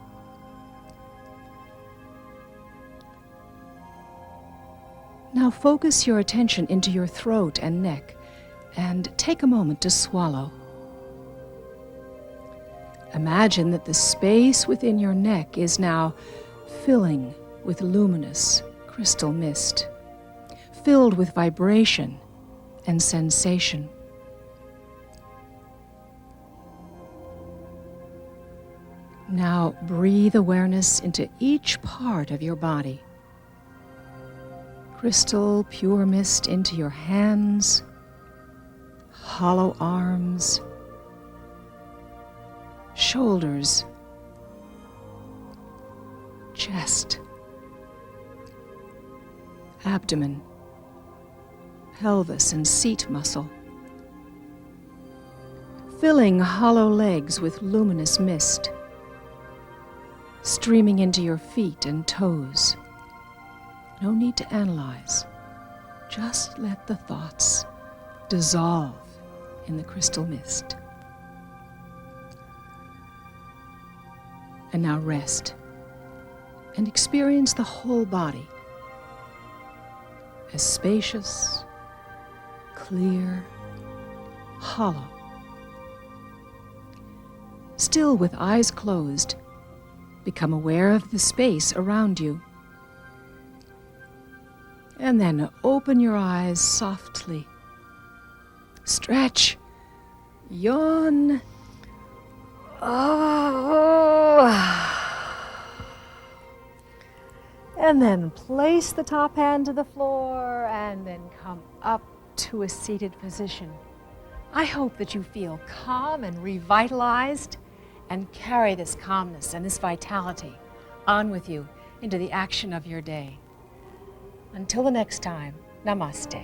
Now focus your attention into your throat and neck and take a moment to swallow. Imagine that the space within your neck is now filling with luminous crystal mist, filled with vibration and sensation. Now breathe awareness into each part of your body. Crystal pure mist into your hands, hollow arms, shoulders, chest, abdomen, pelvis and seat muscle. Filling hollow legs with luminous mist, streaming into your feet and toes. No need to analyze. Just let the thoughts dissolve in the crystal mist. And now rest and experience the whole body as spacious, clear, hollow. Still with eyes closed, become aware of the space around you. And then open your eyes softly. Stretch. Yawn. And then place the top hand to the floor and then come up to a seated position. I hope that you feel calm and revitalized and carry this calmness and this vitality on with you into the action of your day. Until the next time, namaste.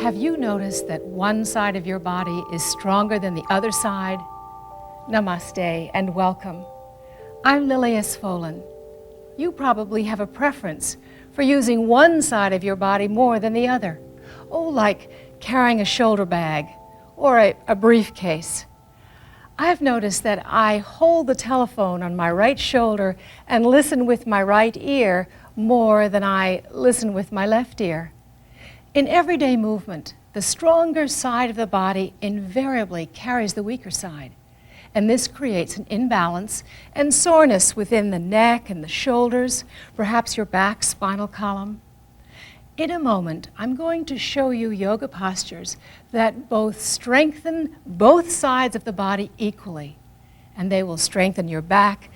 Have you noticed that one side of your body is stronger than the other side? Namaste and welcome. I'm Lilias Folan. You probably have a preference for using one side of your body more than the other. Oh, like carrying a shoulder bag or a briefcase. I've noticed that I hold the telephone on my right shoulder and listen with my right ear more than I listen with my left ear. In everyday movement, the stronger side of the body invariably carries the weaker side, and this creates an imbalance and soreness within the neck and the shoulders, perhaps your back spinal column. In a moment, I'm going to show you yoga postures that both strengthen both sides of the body equally, and they will strengthen your back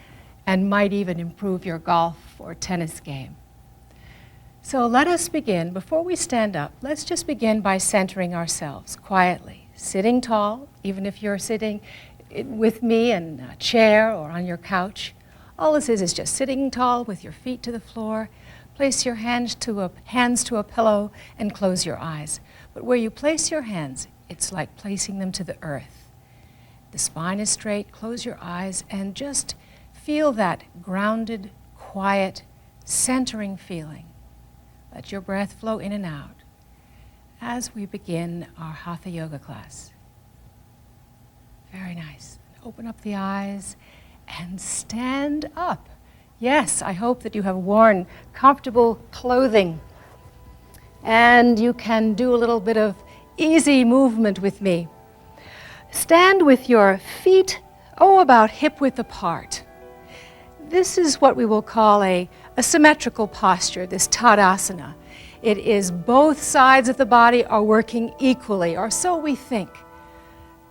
and might even improve your golf or tennis game. So let us begin. Before we stand up, let's just begin by centering ourselves quietly, sitting tall, even if you're sitting with me in a chair or on your couch. All this is just sitting tall with your feet to the floor. Place your hands to a pillow and close your eyes. But where you place your hands, it's like placing them to the earth. The spine is straight, close your eyes, and just feel that grounded, quiet, centering feeling. Let your breath flow in and out as we begin our Hatha Yoga class. Very nice. Open up the eyes and stand up. Yes, I hope that you have worn comfortable clothing and you can do a little bit of easy movement with me. Stand with your feet, about hip-width apart. This is what we will call a symmetrical posture, this Tadasana. It is both sides of the body are working equally, or so we think.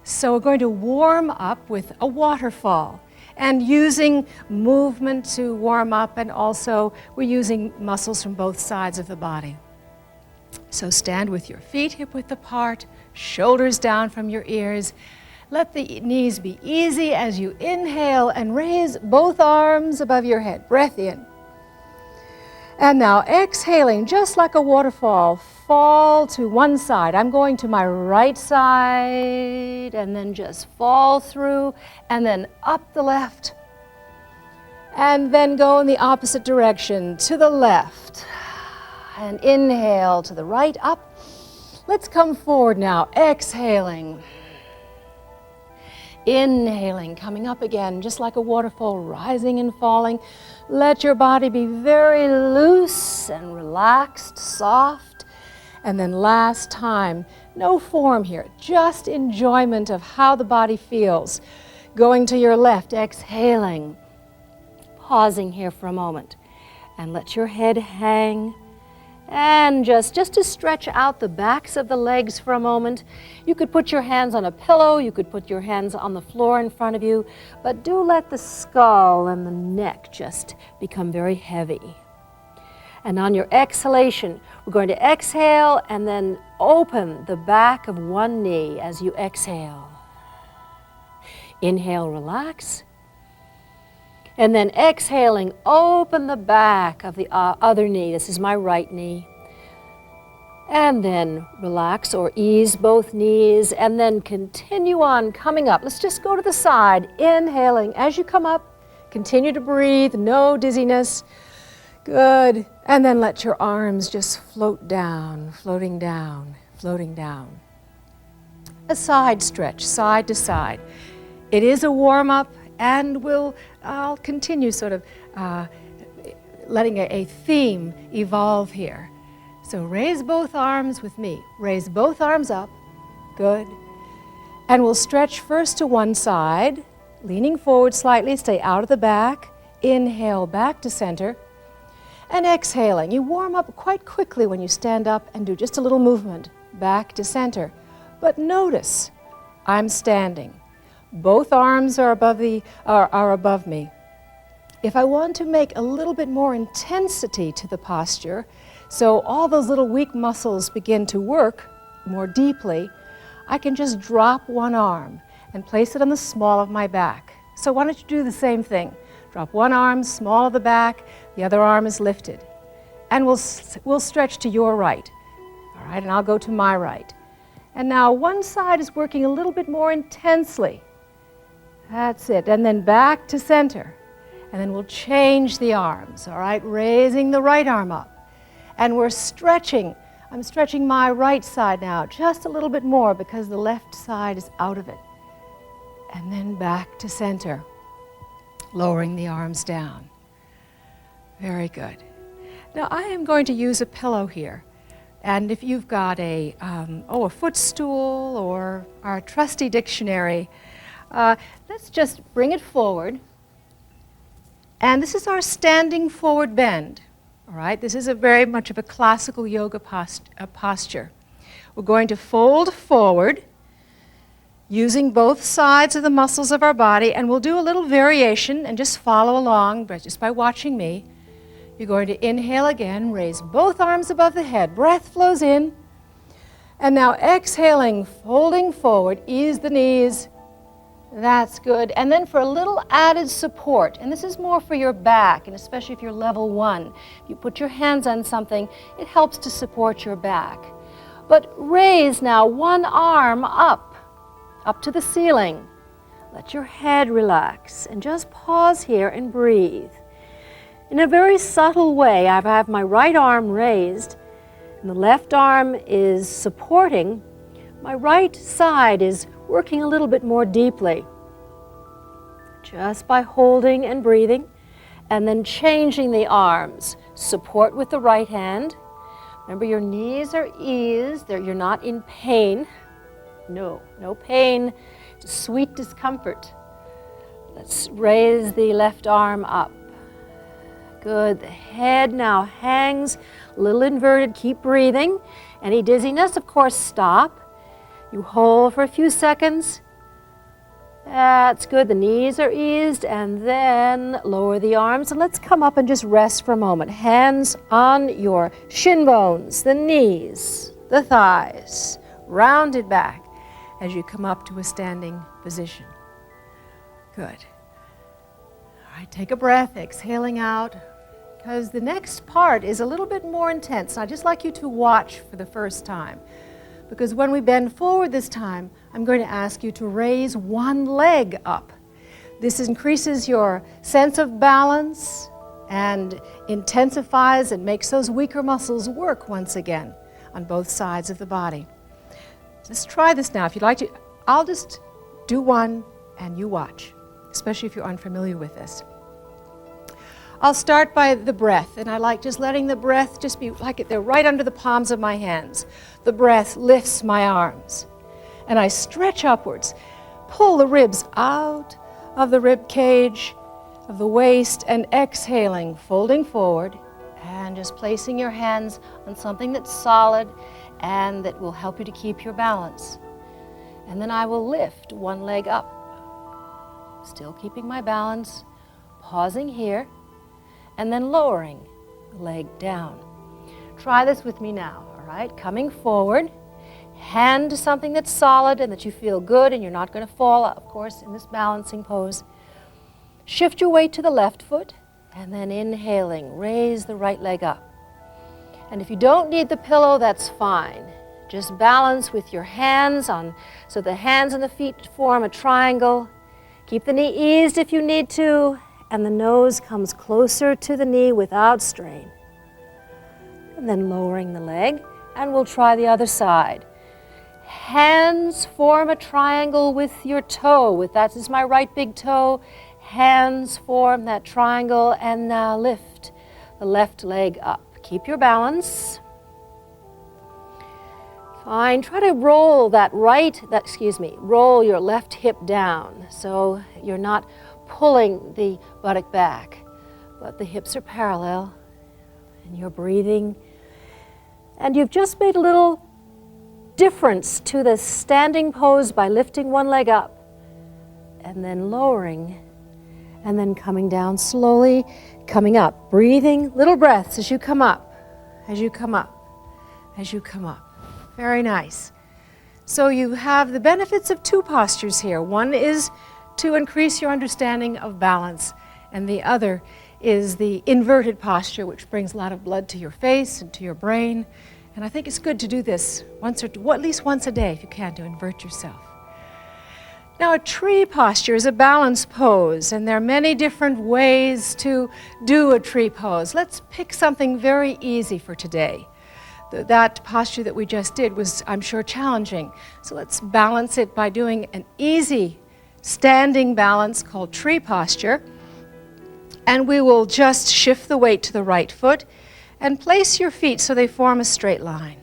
So we're going to warm up with a waterfall and using movement to warm up, and also we're using muscles from both sides of the body. So stand with your feet hip-width apart, shoulders down from your ears. Let the knees be easy as you inhale and raise both arms above your head. Breath in. And now exhaling, just like a waterfall, fall to one side. I'm going to my right side and then just fall through and then up the left. And then go in the opposite direction to the left. And inhale to the right, up. Let's come forward now, exhaling. Inhaling, coming up again, just like a waterfall, rising and falling. Let your body be very loose and relaxed, soft. And then last time, no form here, just enjoyment of how the body feels. Going to your left, exhaling. Pausing here for a moment. And let your head hang. And just to stretch out the backs of the legs for a moment. You could put your hands on a pillow, you could put your hands on the floor in front of you, but do let the skull and the neck just become very heavy. And on your exhalation, we're going to exhale and then open the back of one knee as you exhale. Inhale, relax. And then exhaling, open the back of the other knee. This is my right knee. And then relax or ease both knees and then continue on coming up. Let's just go to the side, inhaling. As you come up, continue to breathe, no dizziness. Good. And then let your arms just float down, floating down, floating down. A side stretch, side to side. It is a warm-up. And I'll continue sort of letting a theme evolve here. So raise both arms with me. Raise both arms up. Good. And we'll stretch first to one side, leaning forward slightly, stay out of the back. Inhale back to center. And exhaling. You warm up quite quickly when you stand up and do just a little movement back to center. But notice, I'm standing. Both arms are above me. If I want to make a little bit more intensity to the posture, so all those little weak muscles begin to work more deeply, I can just drop one arm and place it on the small of my back. So why don't you do the same thing? Drop one arm, small of the back, the other arm is lifted. And we'll stretch to your right. All right, and I'll go to my right. And now one side is working a little bit more intensely. That's it. And then back to center. And then we'll change the arms, all right? Raising the right arm up. And we're stretching. I'm stretching my right side now just a little bit more because the left side is out of it. And then back to center, lowering the arms down. Very good. Now I am going to use a pillow here. And if you've got a footstool or our trusty dictionary, let's just bring it forward. And this is our standing forward bend. All right, this is very much of a classical yoga posture. We're going to fold forward using both sides of the muscles of our body, and we'll do a little variation and just follow along just by watching me. You're going to inhale again, raise both arms above the head. Breath flows in. And now exhaling, folding forward, ease the knees. That's good. And then for a little added support, and this is more for your back, and especially if you're level 1. If you put your hands on something, it helps to support your back. But raise now one arm up to the ceiling. Let your head relax, and just pause here and breathe. In a very subtle way, I have my right arm raised, and the left arm is supporting. My right side is working a little bit more deeply. Just by holding and breathing, and then changing the arms. Support with the right hand. Remember, your knees are eased. You're not in pain. No pain, just sweet discomfort. Let's raise the left arm up. Good. The head now hangs a little inverted. Keep breathing. Any dizziness, of course, stop. You hold for a few seconds. That's good. The knees are eased, and then lower the arms. And let's come up and just rest for a moment. Hands on your shin bones, the knees, the thighs, rounded back as you come up to a standing position. Good. All right, take a breath, exhaling out, because the next part is a little bit more intense. I'd just like you to watch for the first time, because when we bend forward this time, I'm going to ask you to raise one leg up. This increases your sense of balance and intensifies and makes those weaker muscles work once again on both sides of the body. Just try this now. If you'd like to, I'll just do one and you watch, especially if you're unfamiliar with this. I'll start by the breath, and I like just letting the breath just be like they're right under the palms of my hands. The breath lifts my arms, and I stretch upwards, pull the ribs out of the rib cage, of the waist, and exhaling, folding forward, and just placing your hands on something that's solid and that will help you to keep your balance. And then I will lift one leg up, still keeping my balance, pausing here, and then lowering the leg down. Try this with me now, all right? Coming forward, hand to something that's solid and that you feel good and you're not going to fall, of course, in this balancing pose. Shift your weight to the left foot, and then inhaling, raise the right leg up. And if you don't need the pillow, that's fine. Just balance with your hands on, so the hands and the feet form a triangle. Keep the knee eased if you need to, and the nose comes closer to the knee without strain. And then lowering the leg, and we'll try the other side. Hands form a triangle with your toe. That is my right big toe. Hands form that triangle, and now lift the left leg up. Keep your balance. Fine. Try to roll roll your left hip down so you're not pulling the buttock back, but the hips are parallel, and you're breathing. And you've just made a little difference to the standing pose by lifting one leg up and then lowering and then coming down slowly, coming up, breathing little breaths as you come up, as you come up, as you come up. Very nice. So you have the benefits of two postures here. One is to increase your understanding of balance, and the other is the inverted posture, which brings a lot of blood to your face and to your brain And I think it's good to do this at least once a day if you can, to invert yourself. Now, a tree posture is a balance pose, and there are many different ways to do a tree pose. Let's pick something very easy for today. That posture that we just did was, I'm sure, challenging. So let's balance it by doing an easy standing balance called tree posture. And we will just shift the weight to the right foot and place your feet so they form a straight line.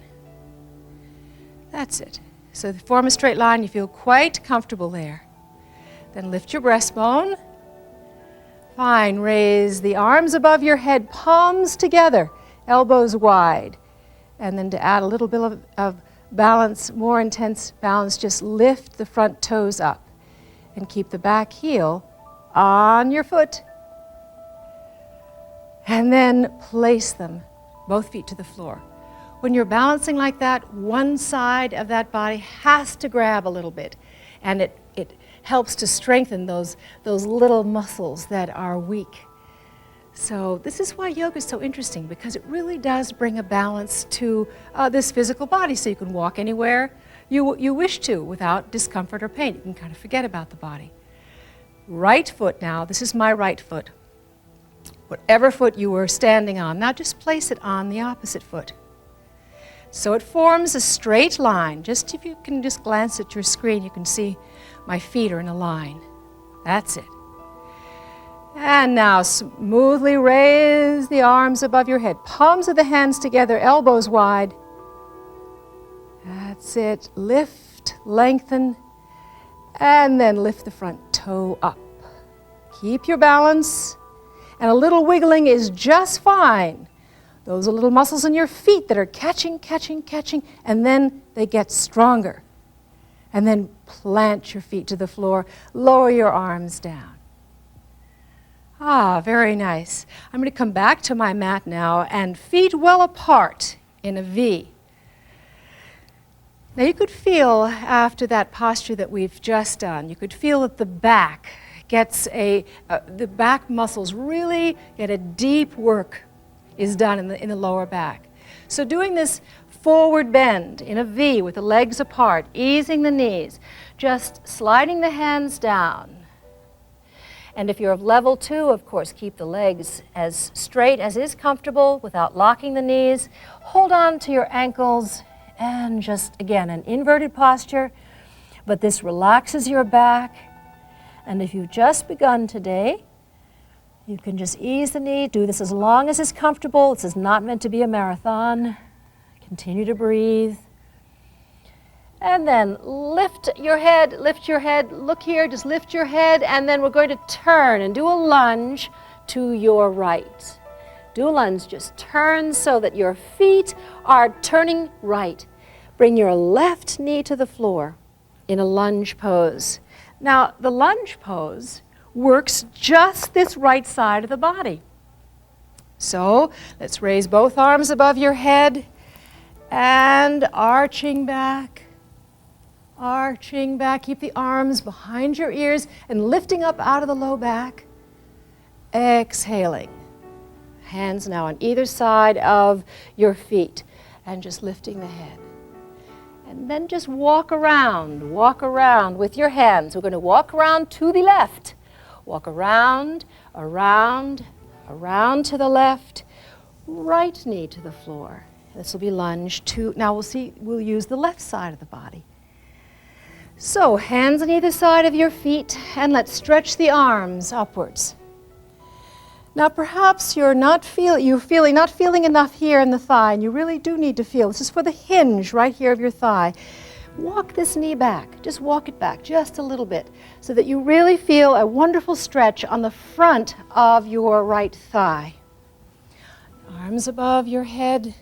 That's it. So they form a straight line, you feel quite comfortable there. Then lift your breastbone. Fine, raise the arms above your head, palms together, elbows wide. And then to add a little bit of balance, more intense balance, just lift the front toes up and keep the back heel on your foot. And then place them, both feet to the floor. When you're balancing like that, one side of that body has to grab a little bit, and it helps to strengthen those little muscles that are weak. So this is why yoga is so interesting, because it really does bring a balance to this physical body, so you can walk anywhere you wish to without discomfort or pain. You can kind of forget about the body. Right foot now, this is my right foot. Whatever foot you were standing on, now just place it on the opposite foot. So it forms a straight line. Just if you can just glance at your screen, you can see my feet are in a line. That's it. And now smoothly raise the arms above your head. Palms of the hands together, elbows wide. That's it. Lift, lengthen, and then lift the front toe up. Keep your balance, and a little wiggling is just fine. Those are little muscles in your feet that are catching, and then they get stronger. And then plant your feet to the floor. Lower your arms down. Ah, very nice. I'm going to come back to my mat now, and feet well apart in a V. Now you could feel, after that posture that we've just done, you could feel that the back gets the back muscles really get a deep work is done in the lower back. So doing this forward bend in a V with the legs apart, easing the knees, just sliding the hands down. And if you're of level 2, of course, keep the legs as straight as is comfortable without locking the knees. Hold on to your ankles and just, again, an inverted posture, but this relaxes your back. And if you've just begun today, you can just ease the knee, do this as long as is comfortable. This is not meant to be a marathon. Continue to breathe. And then lift your head, look here, just lift your head, and then we're going to turn and do a lunge to your right. Do a lunge, just turn so that your feet are turning right. Bring your left knee to the floor in a lunge pose. Now, the lunge pose works just this right side of the body. So let's raise both arms above your head and arching back. Keep the arms behind your ears and lifting up out of the low back. Exhaling. Hands now on either side of your feet and just lifting the head. And then just walk around with your hands. We're going to walk around to the left. Walk around to the left, right knee to the floor. This will be lunge 2. Now we'll use the left side of the body. So hands on either side of your feet, and let's stretch the arms upwards. Now perhaps you're not feeling enough here in the thigh, and you really do need to feel. This is for the hinge right here of your thigh. Walk this knee back. Just walk it back just a little bit so that you really feel a wonderful stretch on the front of your right thigh. Arms above your head.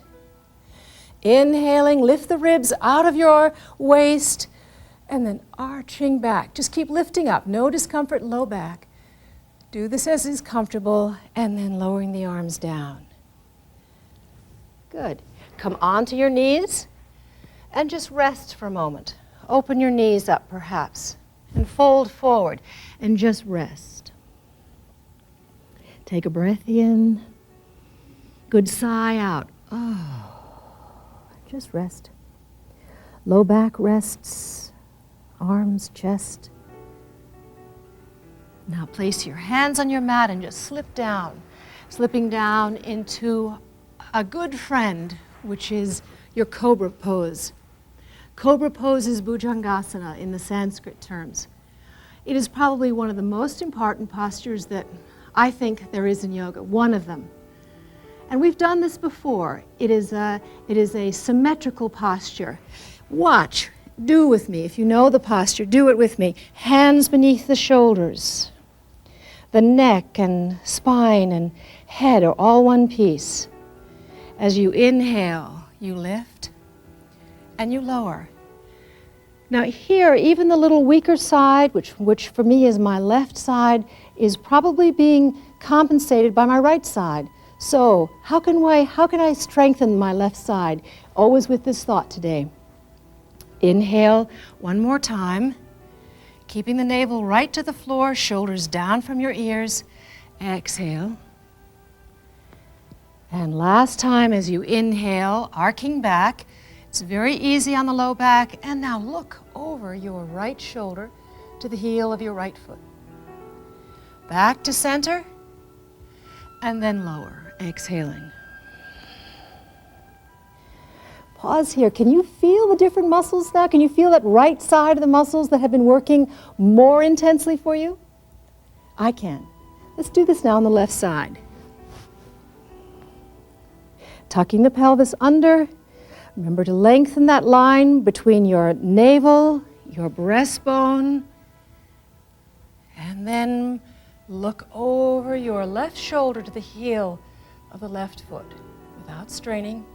Inhaling, lift the ribs out of your waist and then arching back. Just keep lifting up. No discomfort, low back. Do this as is comfortable and then lowering the arms down. Good. Come onto your knees. And just rest for a moment. Open your knees up, perhaps, and fold forward, and just rest. Take a breath in. Good sigh out. Oh. Just rest. Low back rests, arms, chest. Now place your hands on your mat and just slip down, slipping down into a good friend, which is your cobra pose. Cobra pose is bhujangasana in the Sanskrit terms. It is probably one of the most important postures that I think there is in yoga, one of them. And we've done this before. It is a symmetrical posture. Watch, do with me. If you know the posture, do it with me. Hands beneath the shoulders. The neck and spine and head are all one piece. As you inhale, you lift and you lower. Now here, even the little weaker side, which for me is my left side, is probably being compensated by my right side. So how can I strengthen my left side? Always with this thought today. Inhale one more time, keeping the navel right to the floor, shoulders down from your ears. Exhale. And last time as you inhale, arcing back. It's very easy on the low back. And now look over your right shoulder to the heel of your right foot. Back to center, and then lower, exhaling. Pause here. Can you feel the different muscles now? Can you feel that right side of the muscles that have been working more intensely for you? I can. Let's do this now on the left side. Tucking the pelvis under. Remember to lengthen that line between your navel, your breastbone, and then look over your left shoulder to the heel of the left foot without straining.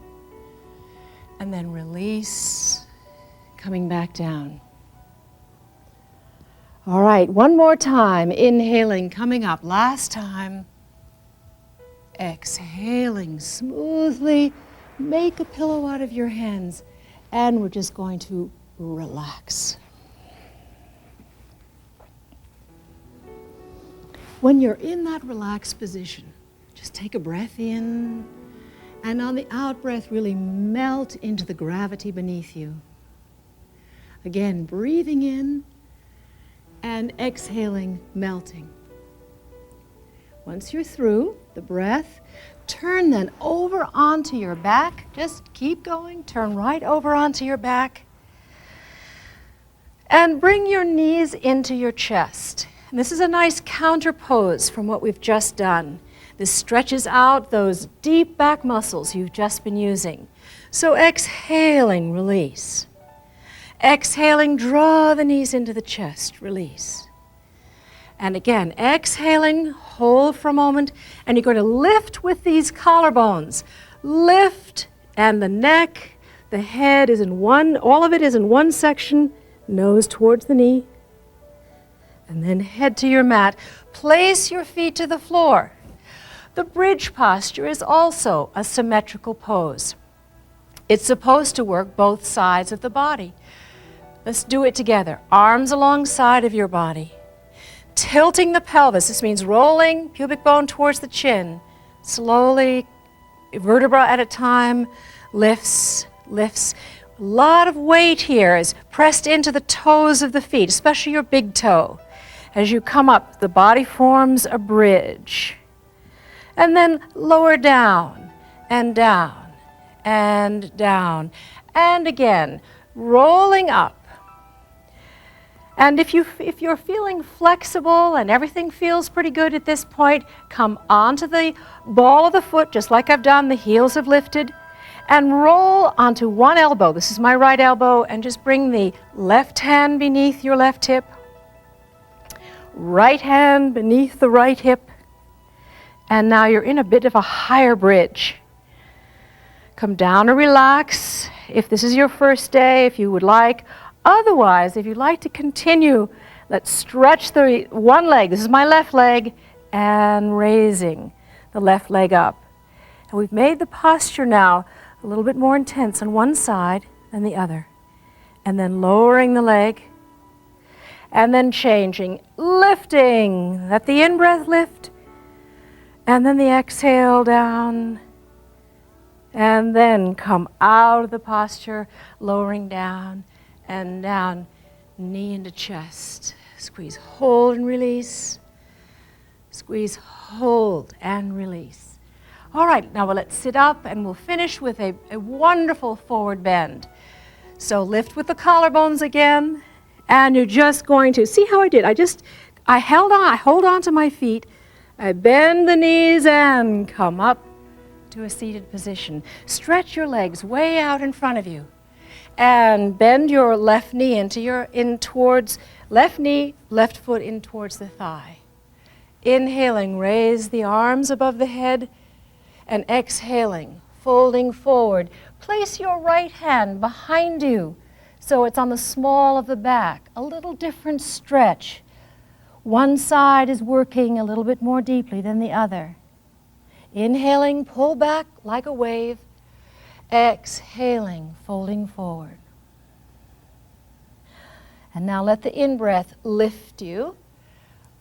And then release, coming back down. All right, one more time. Inhaling, coming up. Last time. Exhaling smoothly. Make a pillow out of your hands. And we're just going to relax. When you're in that relaxed position, just take a breath in. And on the out-breath, really melt into the gravity beneath you. Again, breathing in and exhaling, melting. Once you're through the breath, turn then over onto your back. Just keep going. Turn right over onto your back. And bring your knees into your chest. And this is a nice counter pose from what we've just done. This stretches out those deep back muscles you've just been using. So exhaling, release. Exhaling, draw the knees into the chest, release. And again, exhaling, hold for a moment, and you're going to lift with these collarbones. Lift, and the neck, the head is in one, all of it is in one section, nose towards the knee. And then head to your mat. Place your feet to the floor. The bridge posture is also a symmetrical pose. It's supposed to work both sides of the body. Let's do it together. Arms alongside of your body. Tilting the pelvis. This means rolling pubic bone towards the chin. Slowly, vertebra at a time, lifts, lifts. A lot of weight here is pressed into the toes of the feet, especially your big toe. As you come up, the body forms a bridge. And then lower down, and down, and down. And again, rolling up. And if you're feeling flexible and everything feels pretty good at this point, come onto the ball of the foot, just like I've done, the heels have lifted, and roll onto one elbow. This is my right elbow, and just bring the left hand beneath your left hip, right hand beneath the right hip, and now you're in a bit of a higher bridge. Come down and relax. If this is your first day, if you would like. Otherwise, if you'd like to continue, let's stretch the one leg. This is my left leg, and raising the left leg up. And we've made the posture now a little bit more intense on one side than the other. And then lowering the leg, and then changing, lifting. Let the in-breath lift, and then the exhale down, And then come out of the posture, lowering down and down, knee into chest. Squeeze, hold and release. Squeeze, hold and release. All right, now let's sit up and we'll finish with a wonderful forward bend. So lift with the collarbones again, and you're just going to, see how I did? I hold on to my feet, I bend the knees and come up to a seated position. Stretch your legs way out in front of you and bend your left knee in towards left knee, left foot in towards the thigh. Inhaling, raise the arms above the head, and exhaling, folding forward. Place your right hand behind you so it's on the small of the back. A little different stretch. One side is working a little bit more deeply than the other. Inhaling, pull back like a wave. Exhaling, folding forward. And now let the in-breath lift you.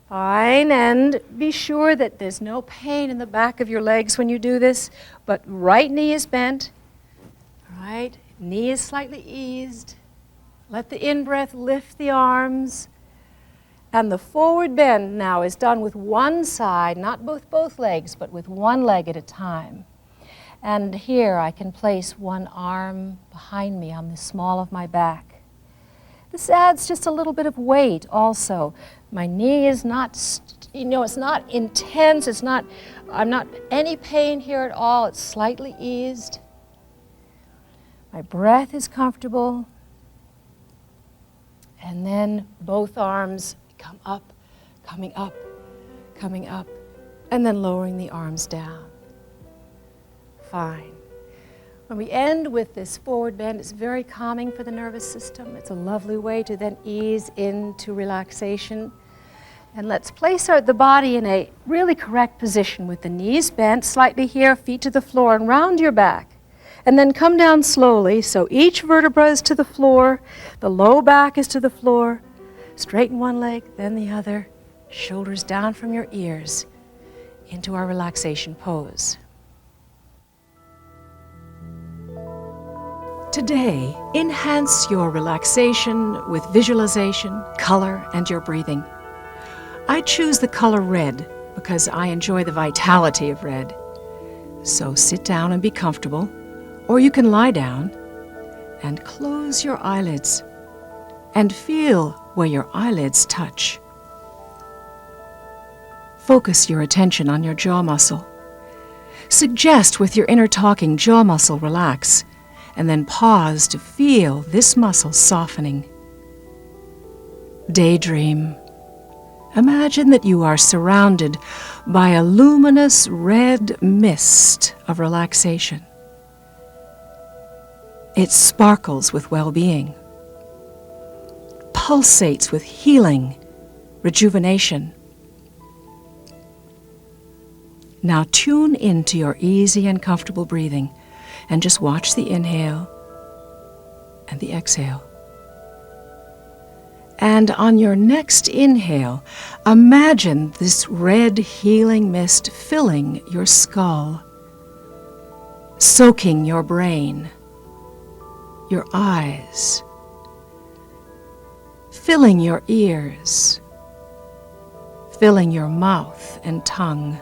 Fine, and be sure that there's no pain in the back of your legs when you do this, but right knee is bent, right? Knee is slightly eased. Let the in-breath lift the arms. And the forward bend now is done with one side, not both legs, but with one leg at a time. And here I can place one arm behind me on the small of my back. This adds just a little bit of weight also. My knee is not, it's not intense, I'm not any pain here at all, it's slightly eased. My breath is comfortable. And then both arms come up, coming up, coming up, and then lowering the arms down. Fine. When we end with this forward bend, it's very calming for the nervous system. It's a lovely way to then ease into relaxation. And let's place the body in a really correct position with the knees bent slightly here, feet to the floor, and round your back. And then come down slowly, so each vertebra is to the floor, the low back is to the floor. Straighten one leg, then the other, shoulders down from your ears into our relaxation pose. Today, enhance your relaxation with visualization, color, and your breathing. I choose the color red because I enjoy the vitality of red. So sit down and be comfortable, or you can lie down and close your eyelids and feel where your eyelids touch. Focus your attention on your jaw muscle. Suggest with your inner talking jaw muscle relax, and then pause to feel this muscle softening. Daydream. Imagine that you are surrounded by a luminous red mist of relaxation. It sparkles with well-being, pulsates with healing, rejuvenation. Now tune into your easy and comfortable breathing and just watch the inhale and the exhale. And on your next inhale, imagine this red healing mist filling your skull, soaking your brain, your eyes, filling your ears, filling your mouth and tongue.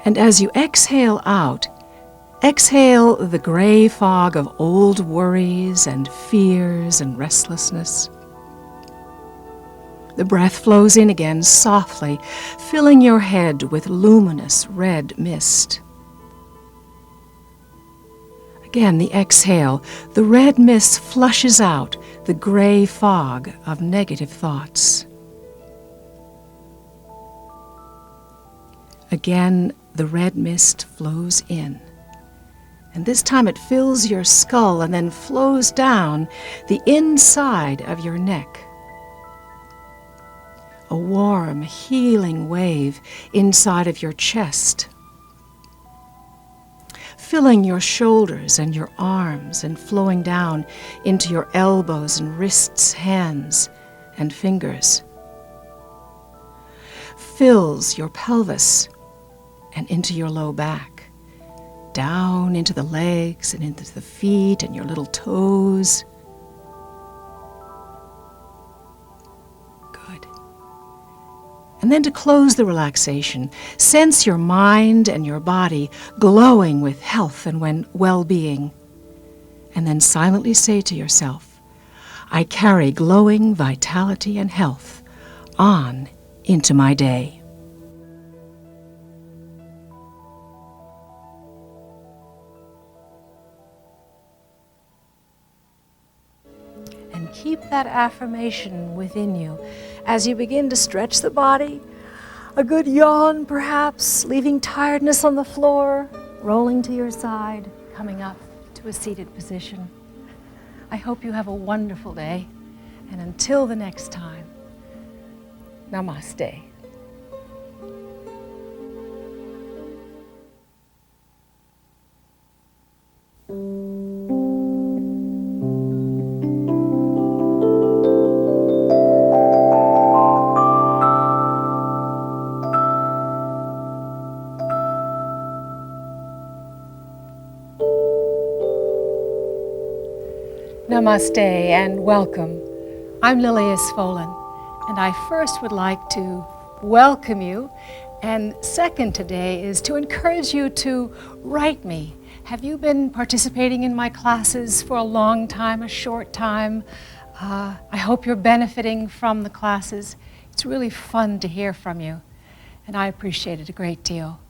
And as you exhale out, exhale the gray fog of old worries and fears and restlessness. The breath flows in again softly, filling your head with luminous red mist. Again, the exhale, the red mist flushes out the gray fog of negative thoughts. Again, the red mist flows in. And this time it fills your skull and then flows down the inside of your neck. A warm, healing wave inside of your chest, filling your shoulders and your arms and flowing down into your elbows and wrists, hands, and fingers. Fills your pelvis and into your low back. down into the legs and into the feet and your little toes. Good. And then to close the relaxation, sense your mind and your body glowing with health and well-being. And then silently say to yourself, I carry glowing vitality and health on into my day. And keep that affirmation within you as you begin to stretch the body. A good yawn, perhaps, leaving tiredness on the floor, rolling to your side, coming up to a seated position. I hope you have a wonderful day, and until the next time, namaste. Namaste and welcome. I'm Lilias Folan, and I first would like to welcome you, and second today is to encourage you to write me. Have you been participating in my classes for a long time, a short time? I hope you're benefiting from the classes. It's really fun to hear from you, and I appreciate it a great deal.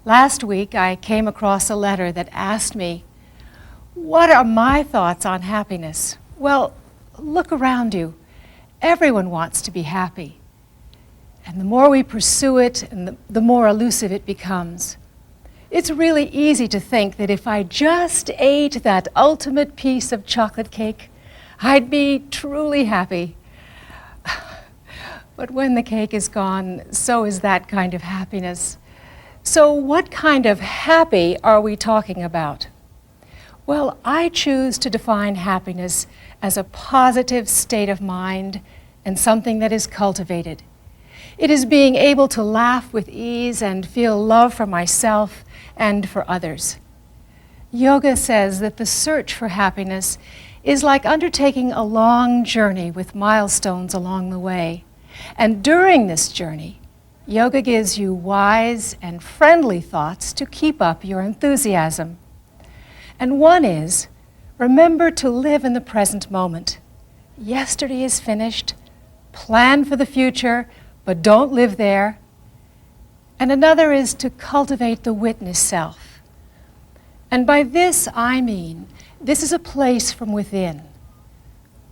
Last week I came across a letter that asked me, what are my thoughts on happiness? Well, look around you. Everyone wants to be happy. And the more we pursue it, and the more elusive it becomes. It's really easy to think that if I just ate that ultimate piece of chocolate cake, I'd be truly happy. But when the cake is gone, so is that kind of happiness. So what kind of happy are we talking about? Well, I choose to define happiness as a positive state of mind and something that is cultivated. It is being able to laugh with ease and feel love for myself and for others. Yoga says that the search for happiness is like undertaking a long journey with milestones along the way. And during this journey, yoga gives you wise and friendly thoughts to keep up your enthusiasm. And one is, remember to live in the present moment. Yesterday is finished. Plan for the future, but don't live there. And another is to cultivate the witness self. And by this I mean, this is a place from within,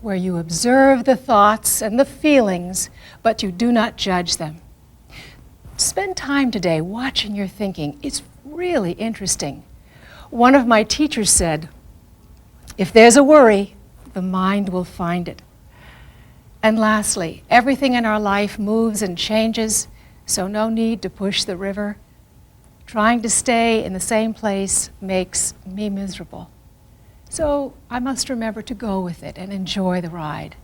where you observe the thoughts and the feelings, but you do not judge them. Spend time today watching your thinking. It's really interesting. One of my teachers said, if there's a worry, the mind will find it. And lastly, everything in our life moves and changes, so no need to push the river. Trying to stay in the same place makes me miserable. So I must remember to go with it and enjoy the ride.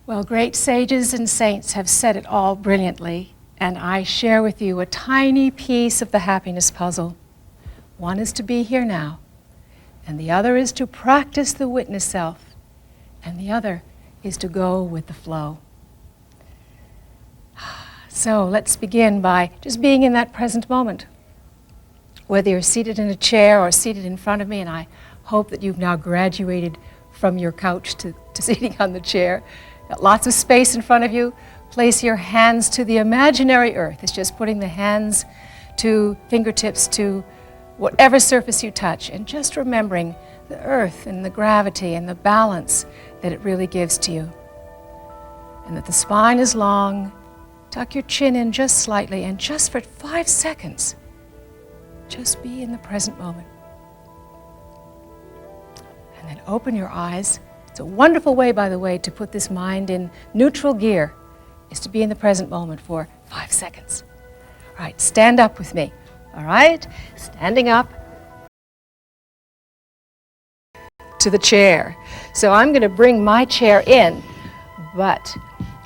Well, great sages and saints have said it all brilliantly, and I share with you a tiny piece of the happiness puzzle. One is to be here now, and the other is to practice the witness self, and the other is to go with the flow. So let's begin by just being in that present moment. Whether you're seated in a chair or seated in front of me, and I hope that you've now graduated from your couch to sitting on the chair. Got lots of space in front of you. Place your hands to the imaginary earth. It's just putting the hands to fingertips to whatever surface you touch, and just remembering the earth and the gravity and the balance that it really gives to you. And that the spine is long, tuck your chin in just slightly, and just for 5 seconds, just be in the present moment. And then open your eyes. It's a wonderful way, by the way, to put this mind in neutral gear, is to be in the present moment for 5 seconds. All right, stand up with me. All right, standing up to the chair. So I'm going to bring my chair in, but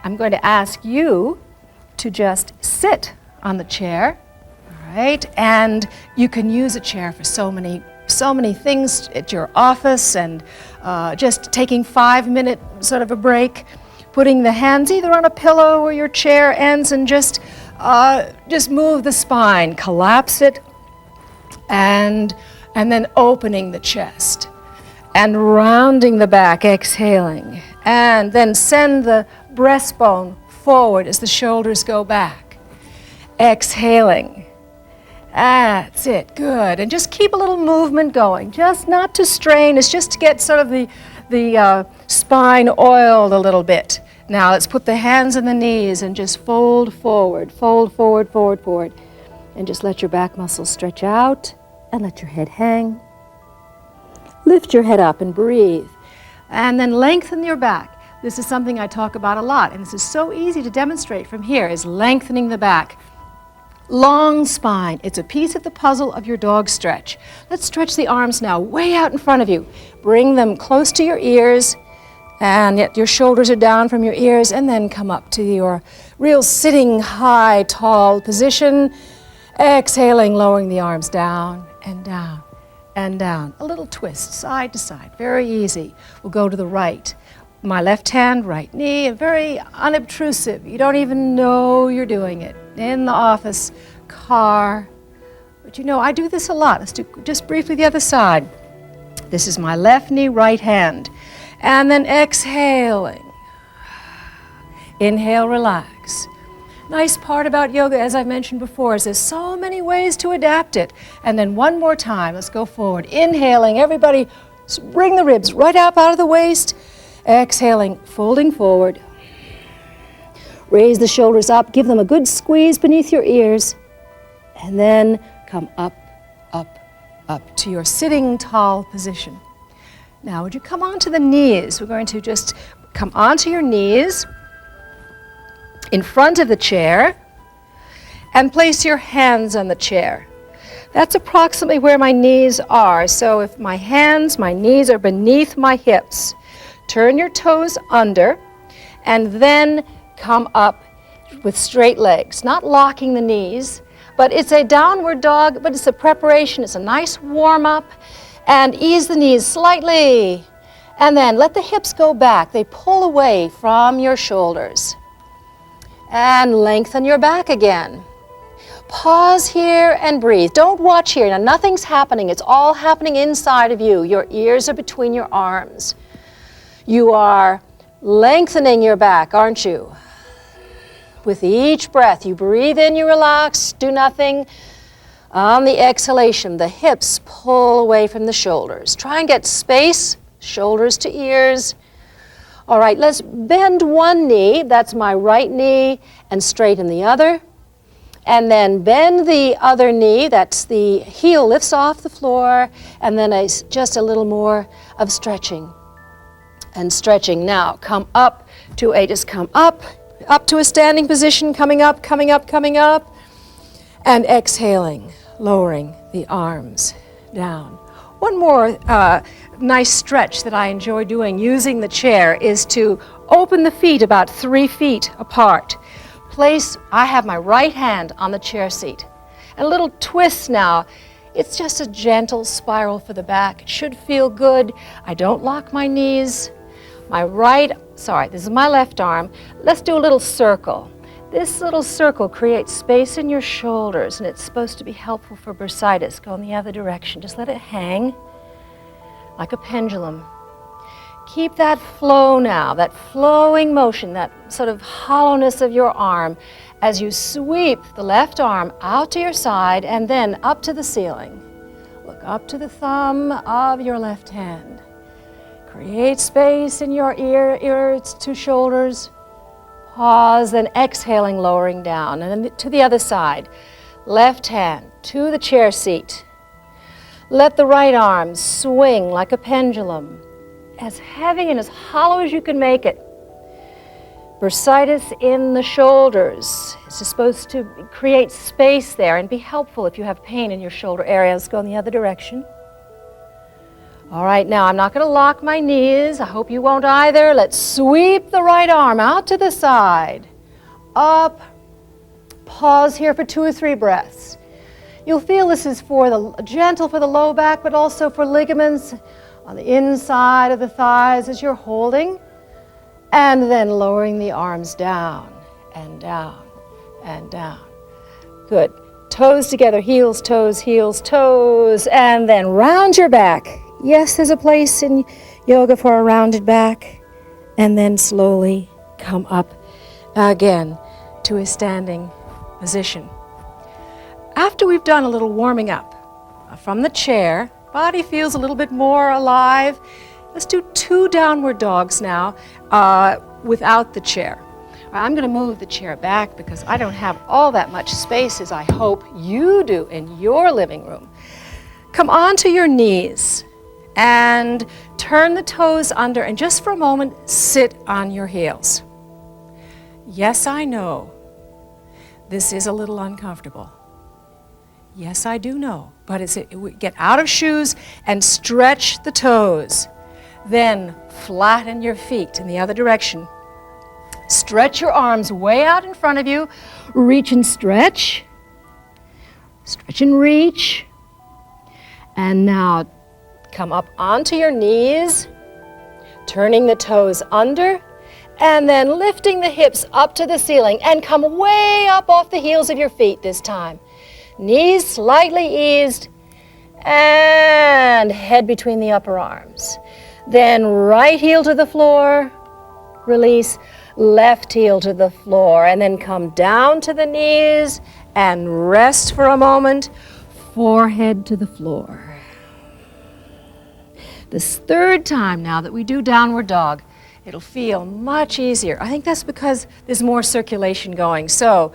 I'm going to ask you to just sit on the chair. All right? And you can use a chair for so many things at your office, and just taking 5-minute sort of a break, putting the hands either on a pillow or your chair ends, and just move the spine, collapse it, and then opening the chest and rounding the back, exhaling, and then send the breastbone forward as the shoulders go back, exhaling. That's it, good. And just keep a little movement going, just not to strain, it's just to get sort of the spine oiled a little bit. Now let's put the hands on the knees and just fold forward, forward, forward. And just let your back muscles stretch out and let your head hang. Lift your head up and breathe. And then lengthen your back. This is something I talk about a lot, and this is so easy to demonstrate from here, is lengthening the back. Long spine. It's a piece of the puzzle of your dog stretch. Let's stretch the arms now way out in front of you. Bring them close to your ears, and yet your shoulders are down from your ears, and then come up to your real sitting high, tall position. Exhaling, lowering the arms down and down and down. A little twist, side to side, very easy. We'll go to the right. My left hand, right knee, very unobtrusive. You don't even know you're doing it. In the office, car. But you know, I do this a lot. Let's do just briefly the other side. This is my left knee, right hand. And then exhaling. Inhale, relax. Nice part about yoga, as I mentioned before, is there's so many ways to adapt it. And then one more time, let's go forward. Inhaling, everybody bring the ribs right up out of the waist. Exhaling, folding forward. Raise the shoulders up, give them a good squeeze beneath your ears. And then come up, up, up to your sitting tall position. Now, would you come onto the knees? We're going to just come onto your knees in front of the chair and place your hands on the chair. That's approximately where my knees are. So if my knees are beneath my hips, turn your toes under and then come up with straight legs, not locking the knees, but it's a downward dog, but it's a preparation. It's a nice warm up, and ease the knees slightly. And then let the hips go back. They pull away from your shoulders. And lengthen your back again. Pause here and breathe. Don't watch here. Now, nothing's happening. It's all happening inside of you. Your ears are between your arms. You are lengthening your back, aren't you? With each breath, you breathe in, you relax, do nothing. On the exhalation, the hips pull away from the shoulders. Try and get space, shoulders to ears. All right, let's bend one knee, that's my right knee, and straighten the other. And then bend the other knee, that's the heel lifts off the floor, and then just a little more of stretching. And stretching. Now, come up to up to a standing position, coming up, and exhaling, lowering the arms down. One more nice stretch that I enjoy doing using the chair is to open the feet about 3 feet apart. I have my right hand on the chair seat. And a little twist now. It's just a gentle spiral for the back. It should feel good. I don't lock my knees. This is my left arm. Let's do a little circle. This little circle creates space in your shoulders, and it's supposed to be helpful for bursitis. Go in the other direction. Just let it hang like a pendulum. Keep that flow now, that flowing motion, that sort of hollowness of your arm as you sweep the left arm out to your side and then up to the ceiling. Look up to the thumb of your left hand. Create space in your ears to shoulders. Pause, then exhaling, lowering down. And then to the other side. Left hand to the chair seat. Let the right arm swing like a pendulum, as heavy and as hollow as you can make it. Bursitis in the shoulders. It's supposed to create space there and be helpful if you have pain in your shoulder area. Let's go in the other direction. All right, now I'm not going to lock my knees. I hope you won't either. Let's sweep the right arm out to the side. Up. Pause here for 2 or 3 breaths. You'll feel this is gentle for the low back, but also for ligaments on the inside of the thighs as you're holding, and then lowering the arms down and down and down. Good. Toes together, heels, toes, and then round your back. Yes, there's a place in yoga for a rounded back. And then slowly come up again to a standing position. After we've done a little warming up from the chair, body feels a little bit more alive. Let's do 2 downward dogs now without the chair. I'm going to move the chair back because I don't have all that much space as I hope you do in your living room. Come onto your knees and turn the toes under, and just for a moment, sit on your heels. Yes, I know this is a little uncomfortable. Yes, I do know, but get out of shoes and stretch the toes. Then flatten your feet in the other direction. Stretch your arms way out in front of you. Reach and stretch. Stretch and reach. And now come up onto your knees, turning the toes under, and then lifting the hips up to the ceiling and come way up off the heels of your feet this time. Knees slightly eased and head between the upper arms. Then right heel to the floor, release. Left heel to the floor, and then come down to the knees and rest for a moment, forehead to the floor. This third time now that we do downward dog, it'll feel much easier. I think that's because there's more circulation going. So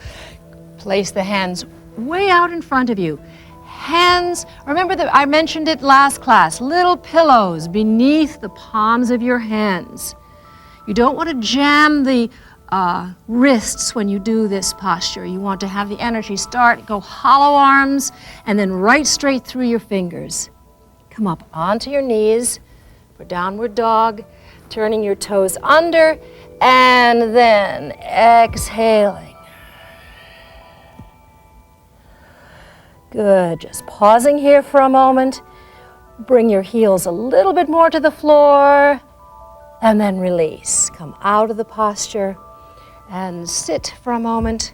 place the hands way out in front of you. Hands, remember that I mentioned it last class, little pillows beneath the palms of your hands. You don't want to jam the wrists when you do this posture. You want to have the energy go hollow arms, and then right straight through your fingers. Come up onto your knees for downward dog, turning your toes under, and then exhaling. Good, just pausing here for a moment. Bring your heels a little bit more to the floor, and then release. Come out of the posture and sit for a moment.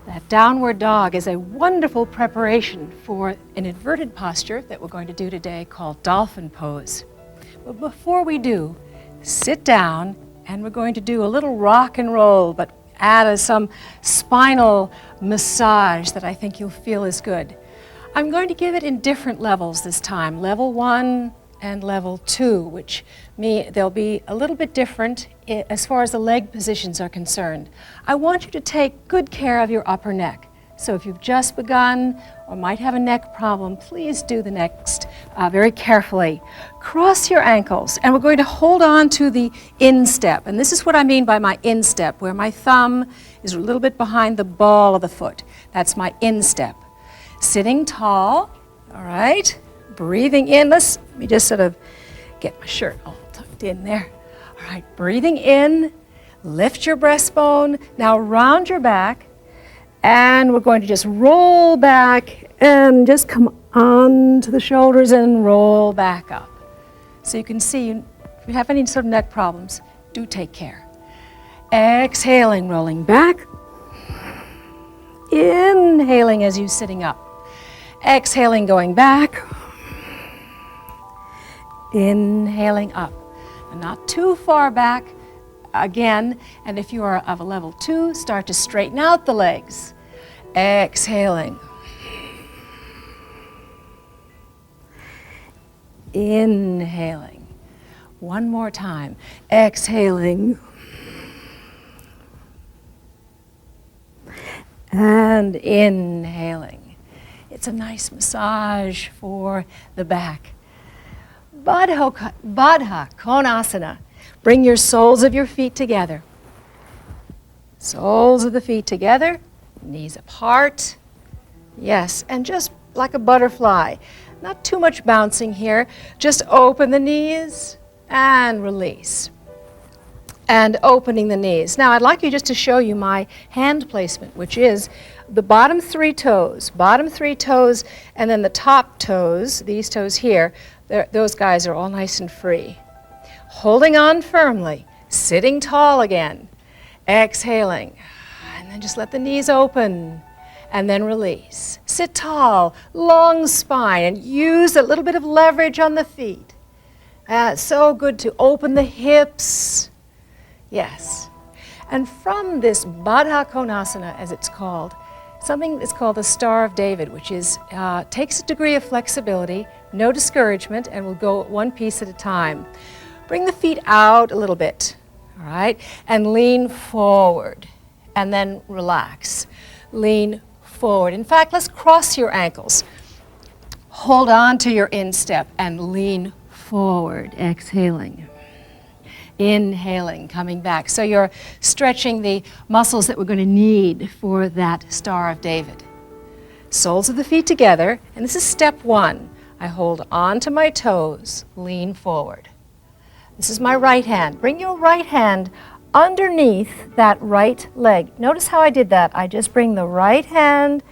That downward dog is a wonderful preparation for an inverted posture that we're going to do today called dolphin pose. But before we do, sit down, and we're going to do a little rock and roll, but add some spinal massage that I think you'll feel is good. I'm going to give it in different levels this time, level 1 and level 2, which they'll be a little bit different as far as the leg positions are concerned. I want you to take good care of your upper neck. So if you've just begun or might have a neck problem, please do the next very carefully. Cross your ankles, and we're going to hold on to the instep. And this is what I mean by my instep, where my thumb is a little bit behind the ball of the foot. That's my instep. Sitting tall, all right? Breathing in. Let me just sort of get my shirt all tucked in there. All right, breathing in, lift your breastbone. Now round your back, and we're going to just roll back and just come onto the shoulders and roll back up. So you can see, if you have any sort of neck problems, do take care. Exhaling, rolling back. Inhaling as you're sitting up. Exhaling, going back. Inhaling up. And not too far back again. And if you are of a level 2, start to straighten out the legs. Exhaling. Inhaling. One more time. Exhaling. And inhaling. It's a nice massage for the back. Baddha Konasana. Bring your soles of your feet together. Soles of the feet together, knees apart. Yes, and just like a butterfly. Not too much bouncing here. Just open the knees and release. And opening the knees. Now I'd like you just to show you my hand placement, which is the bottom three toes, and then the top toes, these toes here, those guys are all nice and free. Holding on firmly, sitting tall again, exhaling, and then just let the knees open, and then release. Sit tall, long spine, and use a little bit of leverage on the feet. It's so good to open the hips. Yes. And from this Baddha Konasana, as it's called, something is called the Star of David, which is takes a degree of flexibility, no discouragement, and we'll go one piece at a time. Bring the feet out a little bit, all right, and lean forward, and then relax. Lean forward. In fact, let's cross your ankles. Hold on to your instep and lean forward, exhaling. Inhaling, coming back. So you're stretching the muscles that we're going to need for that Star of David. Soles of the feet together, and this is step one. I hold on to my toes, lean forward. This is my right hand. Bring your right hand underneath that right leg. Notice how I did that. I just bring the right hand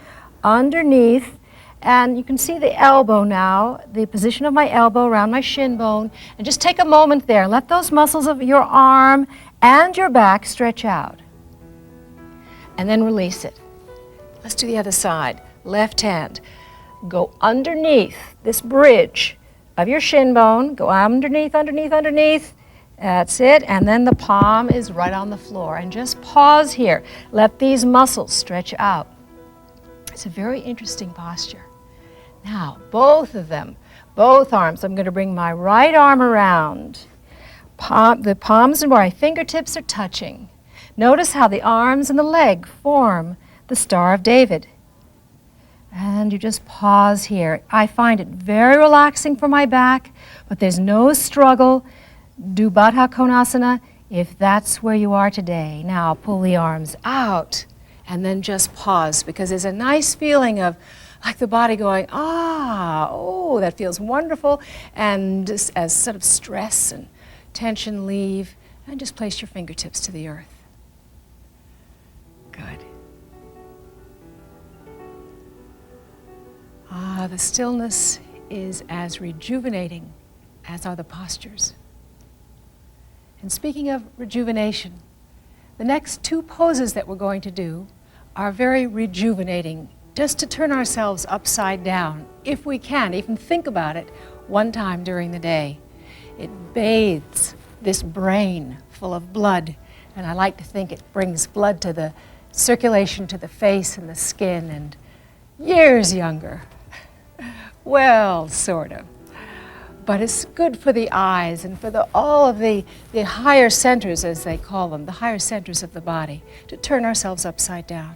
underneath, and you can see the elbow now, the position of my elbow around my shin bone, and just take a moment there. Let those muscles of your arm and your back stretch out. And then release it. Let's do the other side. Left hand. Go underneath this bridge of your shin bone. Go underneath, underneath, underneath. That's it. And then the palm is right on the floor. And just pause here. Let these muscles stretch out. It's a very interesting posture. Now, both of them, both arms, I'm going to bring my right arm around. The palms and where my fingertips are touching. Notice how the arms and the leg form the Star of David. And you just pause here. I find it very relaxing for my back, but there's no struggle. Do Baddha Konasana if that's where you are today. Now pull the arms out and then just pause, because there's a nice feeling of like the body going, oh, that feels wonderful. And just as sort of stress and tension leave, and just place your fingertips to the earth. Good. The stillness is as rejuvenating as are the postures. And speaking of rejuvenation, the next two poses that we're going to do are very rejuvenating, just to turn ourselves upside down, if we can, even think about it one time during the day. It bathes this brain full of blood, and I like to think it brings blood to the circulation to the face and the skin, and years younger. Well, sort of. But it's good for the eyes and for all of the higher centers, as they call them, the higher centers of the body, to turn ourselves upside down.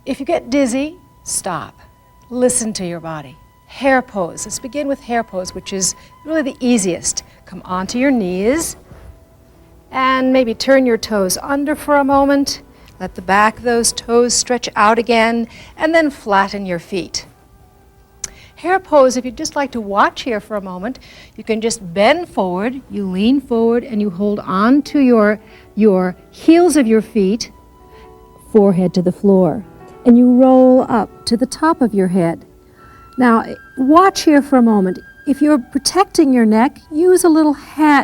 If you get dizzy, stop. Listen to your body. Hare pose. Let's begin with hare pose, which is really the easiest. Come onto your knees and maybe turn your toes under for a moment. Let the back of those toes stretch out again, and then flatten your feet. Hare pose, if you'd just like to watch here for a moment, you can just bend forward, you lean forward, and you hold on to your heels of your feet, forehead to the floor, and you roll up to the top of your head. Now, watch here for a moment. If you're protecting your neck, use a little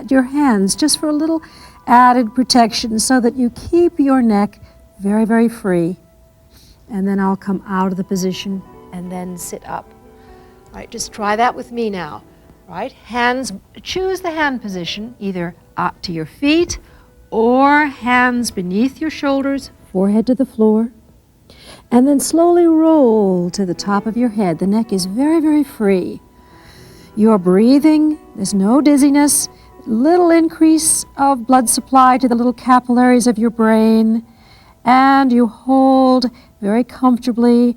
your hands just for a little added protection so that you keep your neck very, very free. And then I'll come out of the position and then sit up. All right, just try that with me now. All right, hands, choose the hand position, either up to your feet or hands beneath your shoulders, forehead to the floor. And then slowly roll to the top of your head. The neck is very, very free. You're breathing, there's no dizziness, little increase of blood supply to the little capillaries of your brain, and you hold very comfortably.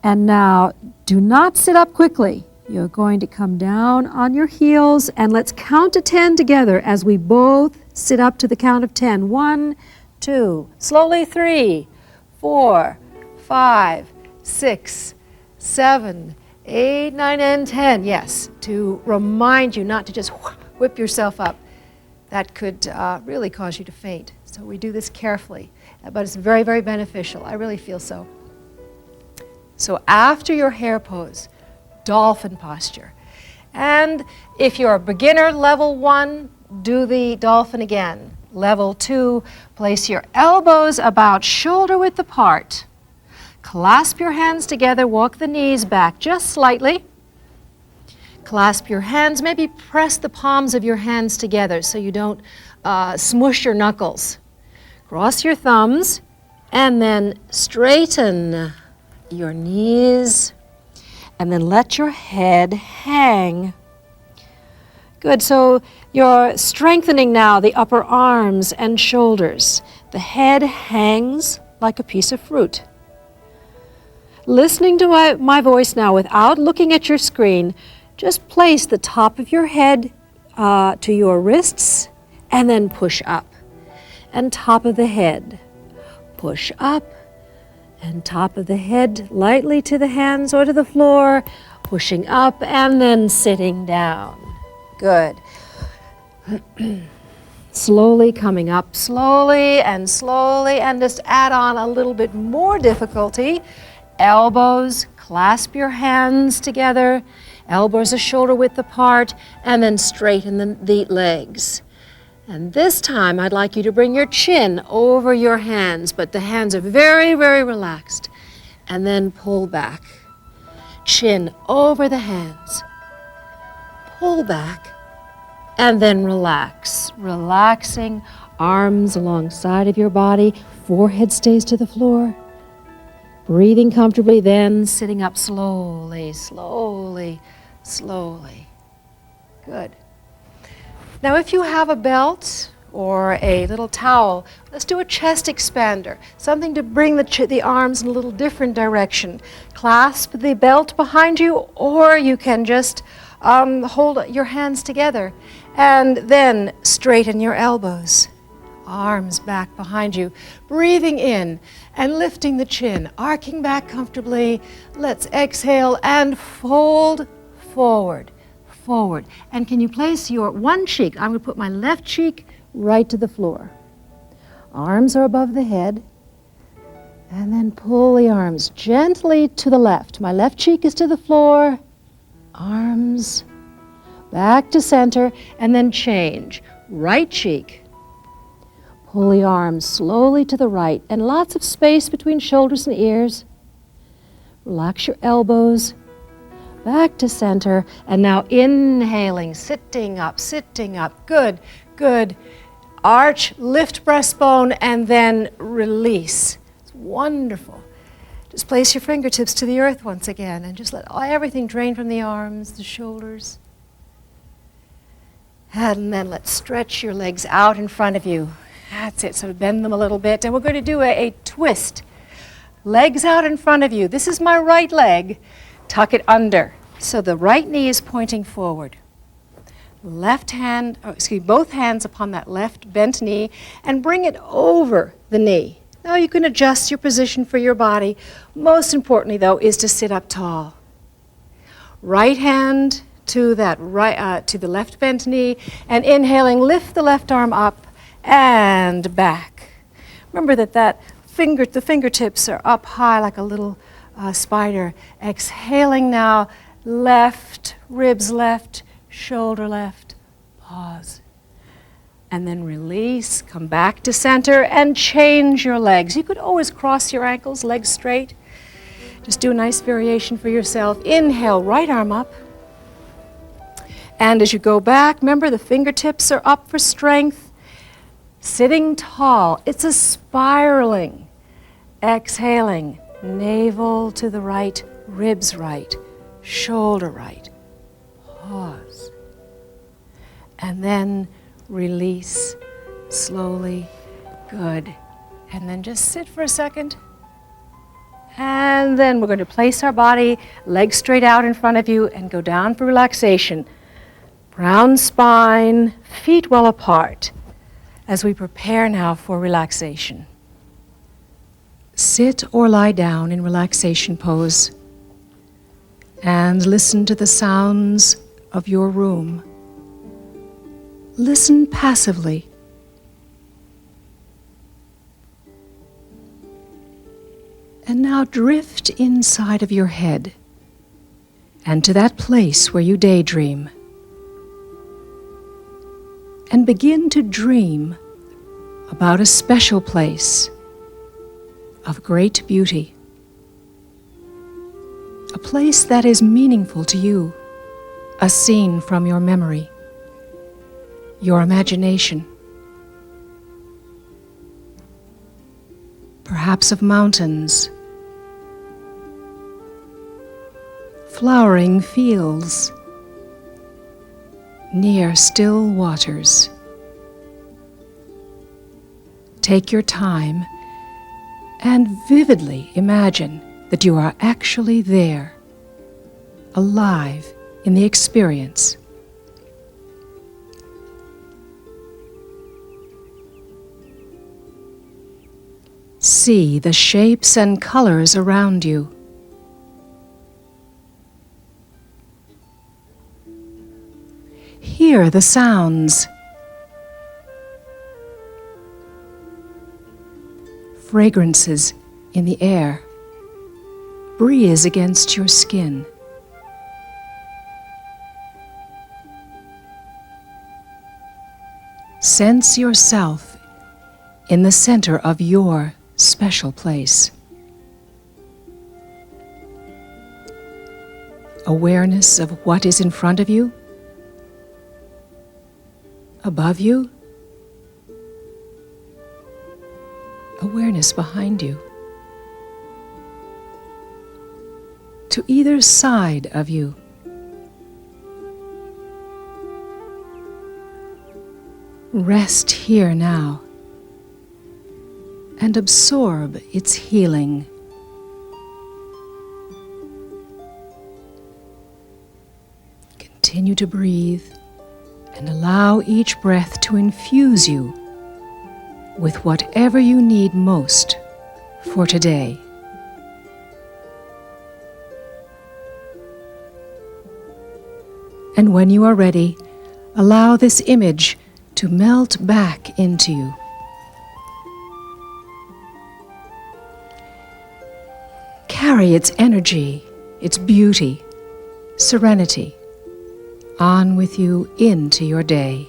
And now, do not sit up quickly. You're going to come down on your heels, and let's count to 10 together as we both sit up to the count of 10. 1, 2, slowly 3, 4, 5, 6, 7, 8, 9, and 10. Yes, to remind you not to just whip yourself up. That could really cause you to faint. So we do this carefully. but it's very, very beneficial. I really feel so. So after your hare pose, dolphin posture. And if you're a beginner, level 1, do the dolphin again. Level 2, place your elbows about shoulder width apart. Clasp your hands together, walk the knees back just slightly. Clasp your hands, maybe press the palms of your hands together so you don't smush your knuckles. Cross your thumbs and then straighten your knees and then let your head hang. Good, so you're strengthening now the upper arms and shoulders. The head hangs like a piece of fruit. Listening to my voice now without looking at your screen, just place the top of your head to your wrists and then push up. And top of the head, push up. And top of the head lightly to the hands or to the floor, pushing up and then sitting down. Good. Slowly coming up, slowly, and just add on a little bit more difficulty. Elbows, clasp your hands together, elbows are shoulder width apart, and then straighten the legs. And this time I'd like you to bring your chin over your hands, but the hands are very, very relaxed. And then pull back. Chin over the hands. Pull back. And then relax. Relaxing, arms alongside of your body, forehead stays to the floor. Breathing comfortably, then sitting up slowly, slowly, slowly. Good. Now if you have a belt or a little towel, let's do a chest expander, something to bring the arms in a little different direction. Clasp the belt behind you, or you can just hold your hands together and then straighten your elbows. Arms back behind you, breathing in and lifting the chin, arcing back comfortably. Let's exhale and fold forward, forward. And can you place your one cheek? I'm going to put my left cheek right to the floor. Arms are above the head. And then pull the arms gently to the left. My left cheek is to the floor. Arms back to center, and then change. Right cheek. Pull the arms slowly to the right, and lots of space between shoulders and ears. Relax your elbows. Back to center, and now inhaling, sitting up, sitting up. Good, good. Arch, lift breastbone, and then release. It's wonderful. Just place your fingertips to the earth once again, and just let everything drain from the arms, the shoulders. And then let's stretch your legs out in front of you. That's it, so bend them a little bit. And we're going to do a twist. Legs out in front of you. This is my right leg. Tuck it under. So the right knee is pointing forward. Left hand, both hands upon that left bent knee, and bring it over the knee. Now you can adjust your position for your body. Most importantly, though, is to sit up tall. Right hand to the left bent knee, and inhaling, lift the left arm up and back. Remember that the fingertips are up high like a little spider. Exhaling now, left, ribs left, shoulder left, pause. And then release, come back to center, and change your legs. You could always cross your ankles, legs straight. Just do a nice variation for yourself. Inhale, right arm up. And as you go back, remember the fingertips are up for strength. Sitting tall, it's a spiraling. Exhaling, navel to the right, ribs right, shoulder right. Pause. And then release slowly. Good. And then just sit for a second. And then we're going to place our body, legs straight out in front of you, and go down for relaxation. Round spine, feet well apart, as we prepare now for relaxation. Sit or lie down in relaxation pose and listen to the sounds of your room. Listen passively. And now drift inside of your head and to that place where you daydream. And begin to dream about a special place of great beauty. A place that is meaningful to you, a scene from your memory, your imagination. Perhaps of mountains, flowering fields, near still waters. Take your time and vividly imagine that you are actually there, alive in the experience. See the shapes and colors around you. Hear the sounds. Fragrances in the air. Breeze against your skin. Sense yourself in the center of your special place. Awareness of what is in front of you, above you, awareness behind you, to either side of you. Rest here now and absorb its healing. Continue to breathe and allow each breath to infuse you with whatever you need most for today. And when you are ready, allow this image to melt back into you. Carry its energy, its beauty, serenity on with you into your day.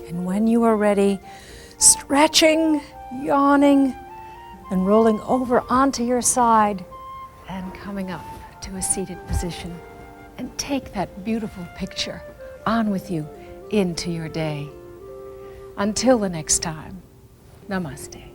And when you are ready, stretching, yawning, and rolling over onto your side and coming up to a seated position. And take that beautiful picture on with you into your day. Until the next time, namaste.